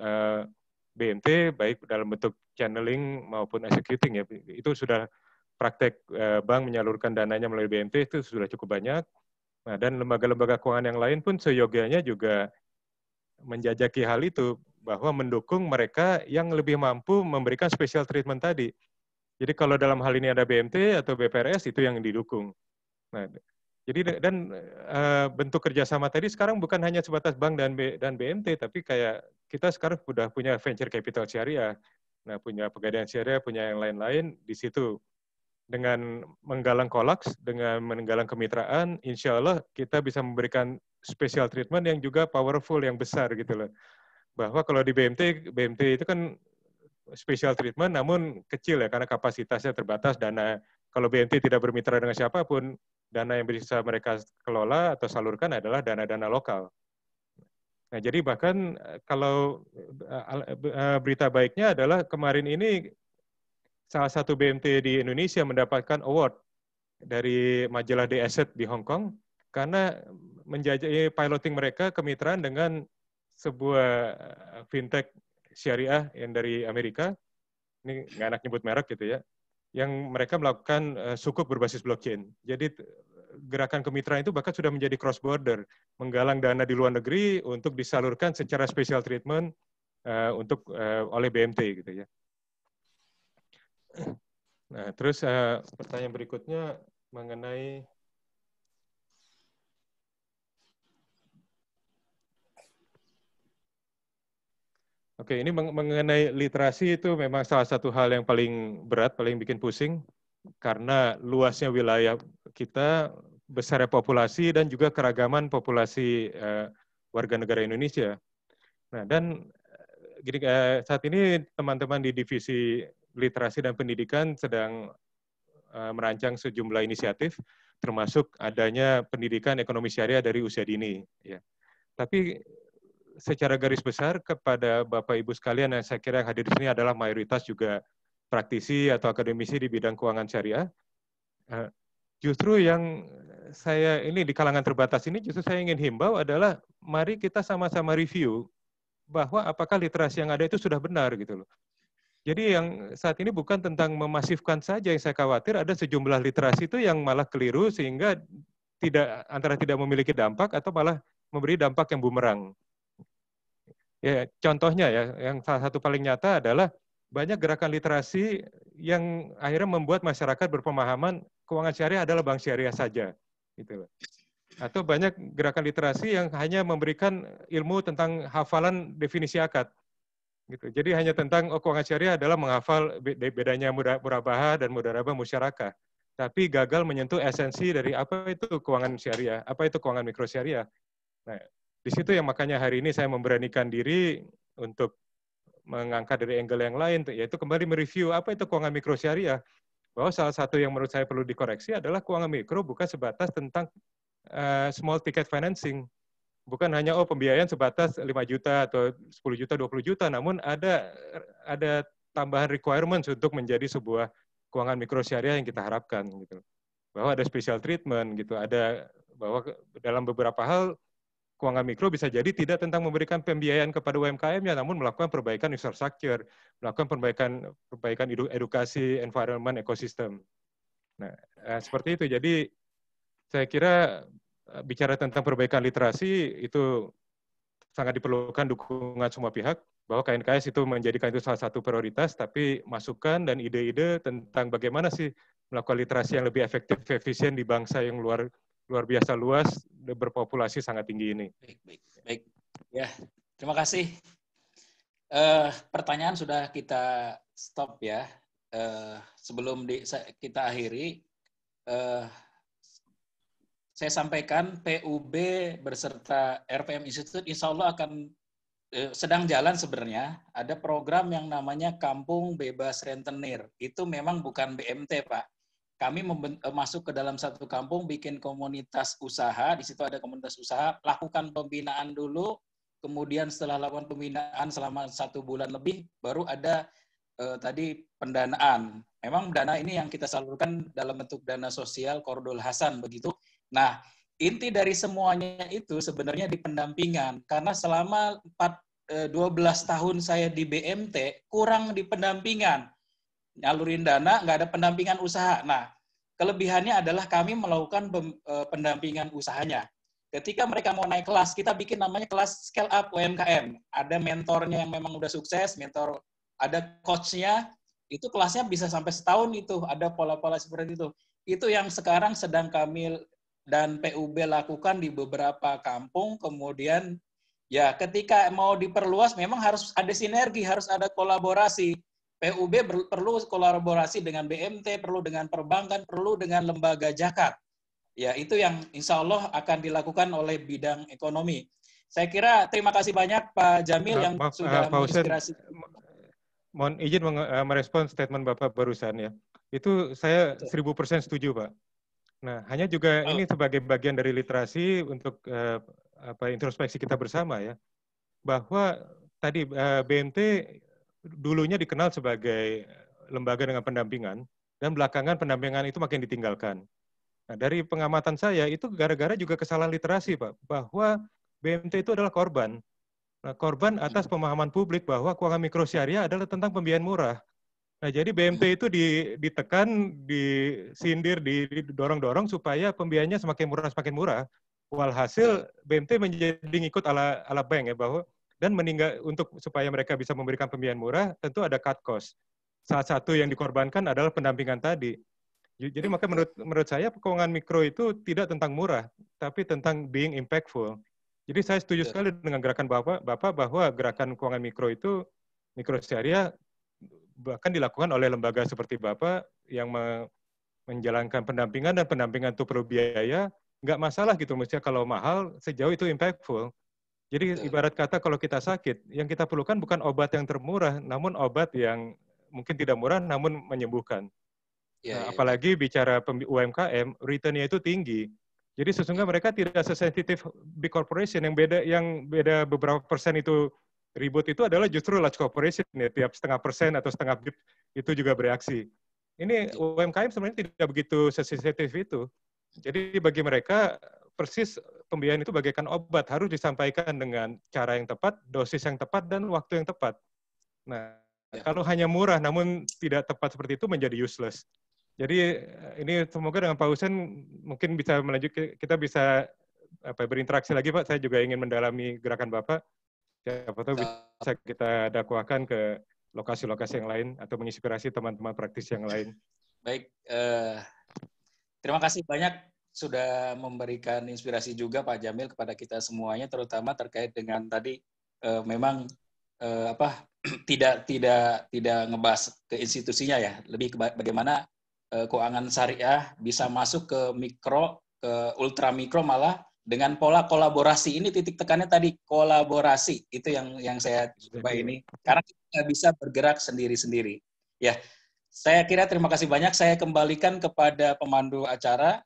BMT, baik dalam bentuk channeling maupun executing ya. Itu sudah praktek bank menyalurkan dananya melalui BMT itu sudah cukup banyak. Nah, dan lembaga-lembaga keuangan yang lain pun seyogianya juga menjajaki hal itu, bahwa mendukung mereka yang lebih mampu memberikan special treatment tadi. Jadi kalau dalam hal ini ada BMT atau BPRS, itu yang didukung. Nah, jadi dan bentuk kerjasama tadi sekarang bukan hanya sebatas bank dan BMT, tapi kayak kita sekarang sudah punya venture capital syariah, nah punya pegadaian syariah, punya yang lain-lain di situ. Dengan menggalang kolaks, dengan menggalang kemitraan, insya Allah kita bisa memberikan special treatment yang juga powerful, yang besar gitu loh. Bahwa kalau di BMT itu kan special treatment namun kecil ya, karena kapasitasnya terbatas, dana. Kalau BMT tidak bermitra dengan siapapun, dana yang bisa mereka kelola atau salurkan adalah dana-dana lokal. Nah, jadi bahkan kalau berita baiknya adalah kemarin ini salah satu BMT di Indonesia mendapatkan award dari majalah The Asset di Hong Kong karena menjajaki piloting mereka kemitraan dengan sebuah fintech syariah yang dari Amerika. Ini nggak enak nyebut merek gitu ya. Yang mereka melakukan sukuk berbasis blockchain. Jadi gerakan kemitraan itu bahkan sudah menjadi cross border, menggalang dana di luar negeri untuk disalurkan secara special treatment oleh BMT gitu ya. Nah, terus pertanyaan berikutnya mengenai ini mengenai literasi itu memang salah satu hal yang paling berat, paling bikin pusing karena luasnya wilayah kita, besarnya populasi dan juga keragaman populasi warga negara Indonesia. Nah, dan saat ini teman-teman di divisi literasi dan pendidikan sedang merancang sejumlah inisiatif, termasuk adanya pendidikan ekonomi syariah dari usia dini. Ya. Tapi secara garis besar kepada Bapak Ibu sekalian yang saya kira yang hadir di sini adalah mayoritas juga praktisi atau akademisi di bidang keuangan syariah. Justru yang saya ini di kalangan terbatas ini justru saya ingin himbau adalah mari kita sama-sama review bahwa apakah literasi yang ada itu sudah benar gitu loh. Jadi yang saat ini bukan tentang memasifkan saja yang saya khawatir, ada sejumlah literasi itu yang malah keliru sehingga antara tidak memiliki dampak atau malah memberi dampak yang bumerang. Ya, contohnya ya, yang salah satu paling nyata adalah banyak gerakan literasi yang akhirnya membuat masyarakat berpemahaman keuangan syariah adalah bank syariah saja, gitu loh. Atau banyak gerakan literasi yang hanya memberikan ilmu tentang hafalan definisi akad. Gitu. Jadi hanya tentang keuangan syariah adalah menghafal bedanya murabahah dan mudharabah musyarakah. Tapi gagal menyentuh esensi dari apa itu keuangan syariah, apa itu keuangan mikro syariah. Nah, di situ yang makanya hari ini saya memberanikan diri untuk mengangkat dari angle yang lain, yaitu kembali mereview apa itu keuangan mikro syariah. Bahwa salah satu yang menurut saya perlu dikoreksi adalah keuangan mikro bukan sebatas tentang small ticket financing. Bukan hanya pembiayaan sebatas 5 juta atau 10 juta, 20 juta, namun ada tambahan requirements untuk menjadi sebuah keuangan mikro syariah yang kita harapkan gitu. Bahwa ada special treatment gitu, ada bahwa dalam beberapa hal keuangan mikro bisa jadi tidak tentang memberikan pembiayaan kepada UMKM-nya, namun melakukan perbaikan infrastruktur, melakukan perbaikan edukasi, environment, ekosistem. Nah, seperti itu. Jadi saya kira bicara tentang perbaikan literasi itu sangat diperlukan dukungan semua pihak, bahwa KNKS itu menjadikan itu salah satu prioritas, tapi masukan dan ide-ide tentang bagaimana sih melakukan literasi yang lebih efektif, efisien di bangsa yang luar biasa luas, berpopulasi sangat tinggi ini. Baik. Ya, terima kasih. Pertanyaan sudah kita stop ya. Sebelum kita akhiri, saya sampaikan PUB beserta RPM Institute insya Allah akan sedang jalan sebenarnya. Ada program yang namanya Kampung Bebas Rentenir. Itu memang bukan BMT, Pak. Kami masuk ke dalam satu kampung, bikin komunitas usaha. Di situ ada komunitas usaha, lakukan pembinaan dulu. Kemudian setelah lakukan pembinaan selama 1 bulan lebih, baru ada tadi pendanaan. Memang dana ini yang kita salurkan dalam bentuk dana sosial Qardul Hasan begitu. Nah, inti dari semuanya itu sebenarnya di pendampingan. Karena selama 12 tahun saya di BMT, kurang di pendampingan. Nyalurin dana, nggak ada pendampingan usaha. Nah, kelebihannya adalah kami melakukan pendampingan usahanya. Ketika mereka mau naik kelas, kita bikin namanya kelas scale up UMKM. Ada mentornya yang memang udah sukses, mentor, ada coachnya, itu kelasnya bisa sampai setahun itu, ada pola-pola seperti itu. Itu yang sekarang sedang kami dan PUB lakukan di beberapa kampung, kemudian ya ketika mau diperluas memang harus ada sinergi, harus ada kolaborasi. PUB perlu kolaborasi dengan BMT, perlu dengan perbankan, perlu dengan lembaga zakat. Ya, itu yang insya Allah akan dilakukan oleh bidang ekonomi. Saya kira terima kasih banyak Pak Jamil yang sudah menginspirasi. Mohon izin merespon statement Bapak barusan ya. Itu saya 1000% setuju, Pak. Nah, hanya juga ini sebagai bagian dari literasi untuk introspeksi kita bersama ya, bahwa tadi BMT dulunya dikenal sebagai lembaga dengan pendampingan, dan belakangan pendampingan itu makin ditinggalkan. Nah, dari pengamatan saya itu gara-gara juga kesalahan literasi, Pak, bahwa BMT itu adalah korban. Nah, korban atas pemahaman publik bahwa keuangan mikro syariah adalah tentang pembiayaan murah. Nah, jadi BMT itu ditekan, disindir, didorong-dorong supaya pembiayaannya semakin murah. Walhasil BMT menjadi ngikut ala bank ya, bahwa dan untuk supaya mereka bisa memberikan pembiayaan murah, tentu ada cut cost. Salah satu yang dikorbankan adalah pendampingan tadi. Jadi maka menurut saya keuangan mikro itu tidak tentang murah, tapi tentang being impactful. Jadi saya setuju sekali dengan gerakan Bapak bahwa gerakan keuangan mikro itu, mikro syariah, bahkan dilakukan oleh lembaga seperti Bapak yang menjalankan pendampingan, dan pendampingan itu perlu biaya, nggak masalah gitu, mestinya kalau mahal, sejauh itu impactful. Jadi ibarat kata kalau kita sakit, yang kita perlukan bukan obat yang termurah, namun obat yang mungkin tidak murah, namun menyembuhkan. Nah, apalagi bicara UMKM, return-nya itu tinggi. Jadi sesungguhnya mereka tidak sesensitif big corporation, yang beda beberapa persen itu ribut itu adalah justru large corporation ya, tiap 0,5% atau setengah bip itu juga bereaksi. Ini UMKM sebenarnya tidak begitu sensitif itu. Jadi bagi mereka persis pembiayaan itu bagaikan obat, harus disampaikan dengan cara yang tepat, dosis yang tepat, dan waktu yang tepat. Nah, kalau hanya murah namun tidak tepat seperti itu menjadi useless. Jadi ini semoga dengan Pak Husein mungkin bisa melanjutkan, kita bisa berinteraksi lagi Pak. Saya juga ingin mendalami gerakan Bapak. Siapa tahu bisa kita dakwakan ke lokasi-lokasi yang lain atau menginspirasi teman-teman praktis yang lain. Baik, terima kasih banyak sudah memberikan inspirasi juga Pak Jamil kepada kita semuanya, terutama terkait dengan tadi memang tidak ngebahas ke institusinya ya, lebih bagaimana keuangan syariah bisa masuk ke mikro, ke ultra mikro, malah dengan pola kolaborasi. Ini titik tekannya tadi, kolaborasi. Itu yang saya coba ini. Karena kita bisa bergerak sendiri-sendiri. Ya, saya kira terima kasih banyak. Saya kembalikan kepada pemandu acara,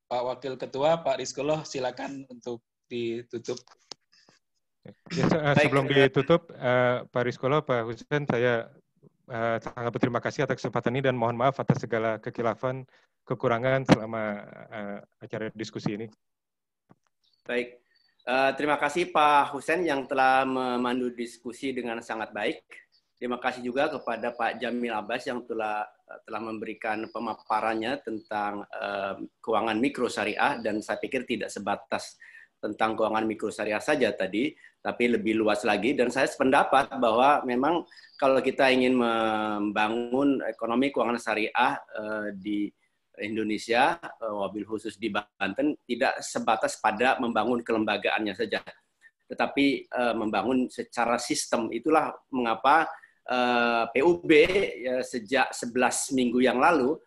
Pak Wakil Ketua, Pak Rizkullah, silakan untuk ditutup. Ya, sebelum ditutup, Pak Rizkullah, Pak Husein, saya sangat berterima kasih atas kesempatan ini dan mohon maaf atas segala kekhilafan, kekurangan selama acara diskusi ini. Baik, terima kasih Pak Husein yang telah memandu diskusi dengan sangat baik. Terima kasih juga kepada Pak Jamil Abbas yang telah memberikan pemaparannya tentang keuangan mikro syariah, dan saya pikir tidak sebatas tentang keuangan mikro syariah saja tadi, tapi lebih luas lagi. Dan saya sependapat bahwa memang kalau kita ingin membangun ekonomi keuangan syariah di Indonesia, wabil khusus di Banten, tidak sebatas pada membangun kelembagaannya saja, tetapi membangun secara sistem. Itulah mengapa PUB ya, sejak 11 minggu yang lalu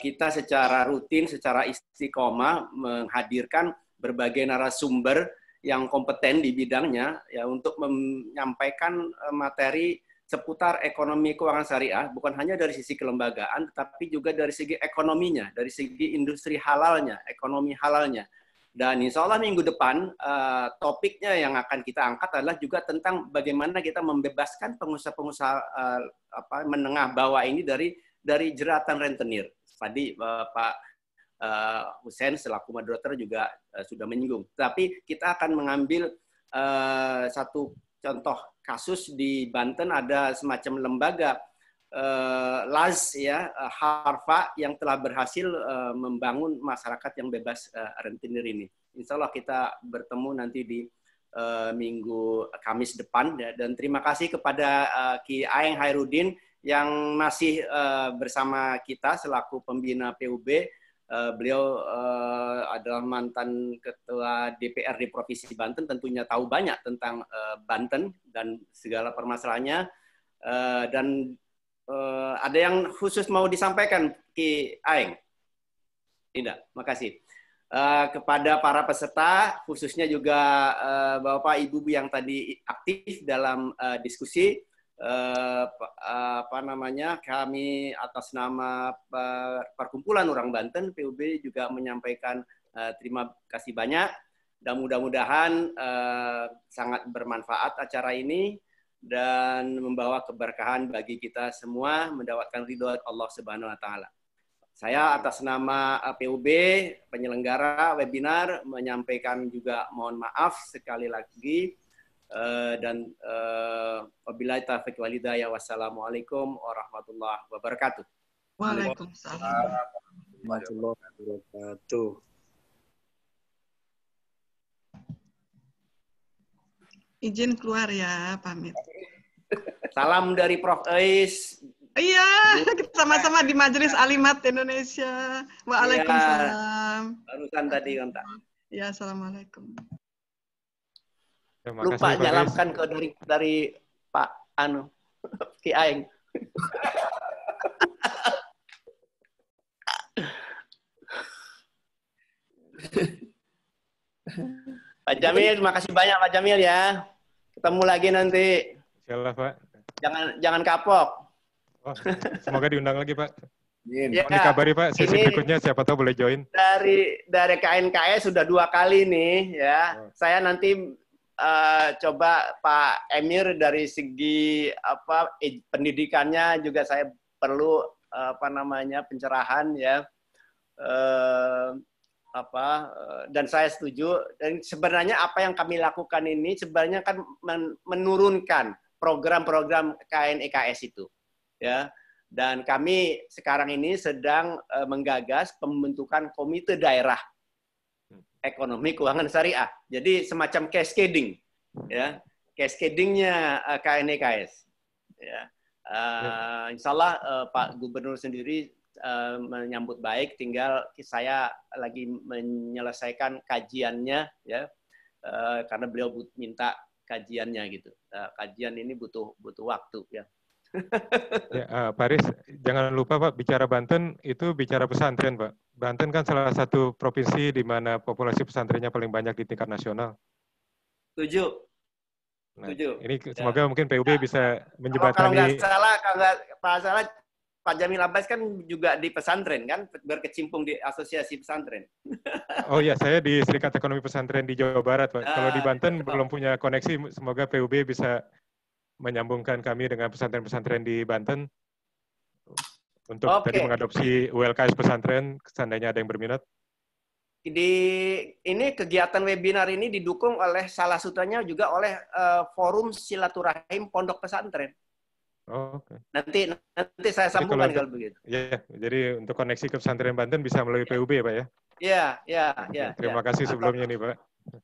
kita secara rutin, secara istiqomah menghadirkan berbagai narasumber yang kompeten di bidangnya ya untuk menyampaikan materi seputar ekonomi keuangan syariah, bukan hanya dari sisi kelembagaan, tapi juga dari segi ekonominya, dari segi industri halalnya, ekonomi halalnya. Dan insya Allah minggu depan topiknya yang akan kita angkat adalah juga tentang bagaimana kita membebaskan pengusaha-pengusaha menengah bawah ini dari jeratan rentenir. Tadi Pak Hussein selaku moderator juga sudah menyinggung. Tapi kita akan mengambil satu contoh kasus di Banten, ada semacam lembaga LAZ ya, Harfa yang telah berhasil membangun masyarakat yang bebas rentenir ini. Insya Allah kita bertemu nanti di minggu Kamis depan ya. Dan terima kasih kepada Ki Aeng Hairudin yang masih bersama kita selaku pembina PUB. Beliau adalah mantan ketua DPRD Provinsi Banten, tentunya tahu banyak tentang Banten dan segala permasalahannya. Dan ada yang khusus mau disampaikan, Ki Aeng? Tidak, makasih. Kepada para peserta, khususnya juga Bapak Ibu yang tadi aktif dalam diskusi, kami atas nama Perkumpulan Orang Banten PUB juga menyampaikan terima kasih banyak dan mudah-mudahan sangat bermanfaat acara ini dan membawa keberkahan bagi kita semua, mendapatkan ridho Allah Subhanahu wa taala. Saya atas nama PUB penyelenggara webinar menyampaikan juga mohon maaf sekali lagi. Dan wabillahi taufiq wal hidayah. Wassalamualaikum warahmatullahi wabarakatuh. Waalaikumsalam warahmatullahi wabarakatuh. Izin keluar ya, pamit. Salam dari Prof. Eis. Iya, sama-sama di Majelis Alimat Indonesia. Waalaikumsalam. Barusan tadi kontak. Ya, assalamualaikum. Lupa jalankan ke dari Pak Ki Aeng. Pak Jamil, terima kasih banyak Pak Jamil ya. Ketemu lagi nanti. Insyaallah Pak. Jangan kapok. Oh, semoga diundang lagi Pak. Ya, dikabari Pak, sesi berikutnya siapa tahu boleh join. Dari KNKS sudah 2 kali nih ya. Oh. Saya nanti coba Pak Emir dari segi pendidikannya juga saya perlu pencerahan ya. Dan saya setuju, dan sebenarnya apa yang kami lakukan ini sebenarnya kan menurunkan program-program KNEKS itu ya. Dan kami sekarang ini sedang menggagas pembentukan komite daerah ekonomi keuangan syariah. Jadi semacam cascading ya, cascadingnya KNEKS ya. Insya Allah Pak Gubernur sendiri menyambut baik, tinggal saya lagi menyelesaikan kajiannya ya, karena beliau minta kajiannya gitu. Kajian ini butuh waktu ya. Ya, Pak Aris, jangan lupa Pak, bicara Banten itu bicara pesantren Pak. Banten kan salah satu provinsi di mana populasi pesantrennya paling banyak di tingkat nasional. Setuju. Nah, ini semoga mungkin PUB bisa menjembatani. Kalau nggak salah, Pak Jamil Abbas kan juga di pesantren kan, berkecimpung di asosiasi pesantren. Oh iya, saya di Serikat Ekonomi Pesantren di Jawa Barat Pak. Kalau di Banten belum punya koneksi, semoga PUB bisa menyambungkan kami dengan pesantren-pesantren di Banten untuk tadi mengadopsi ULKS pesantren, seandainya ada yang berminat. Ini kegiatan webinar ini didukung oleh salah satunya juga oleh Forum Silaturahim Pondok Pesantren. Oh, okay. Nanti saya sambungkan kalau begitu. Ya, jadi untuk koneksi ke pesantren Banten bisa melalui PUB ya Pak ya? Iya. Terima kasih sebelumnya nih Pak.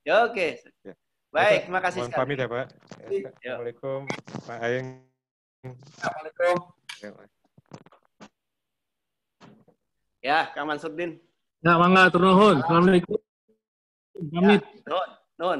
Ya, oke. Ya. Baik, terima kasih sekali. Pamit ya Pak. Assalamualaikum Pak Aeng. Assalamualaikum. Ya, Kang Mansurdin. Ya, mangga turun nuhun. Assalamualaikum. Pamit. Nun.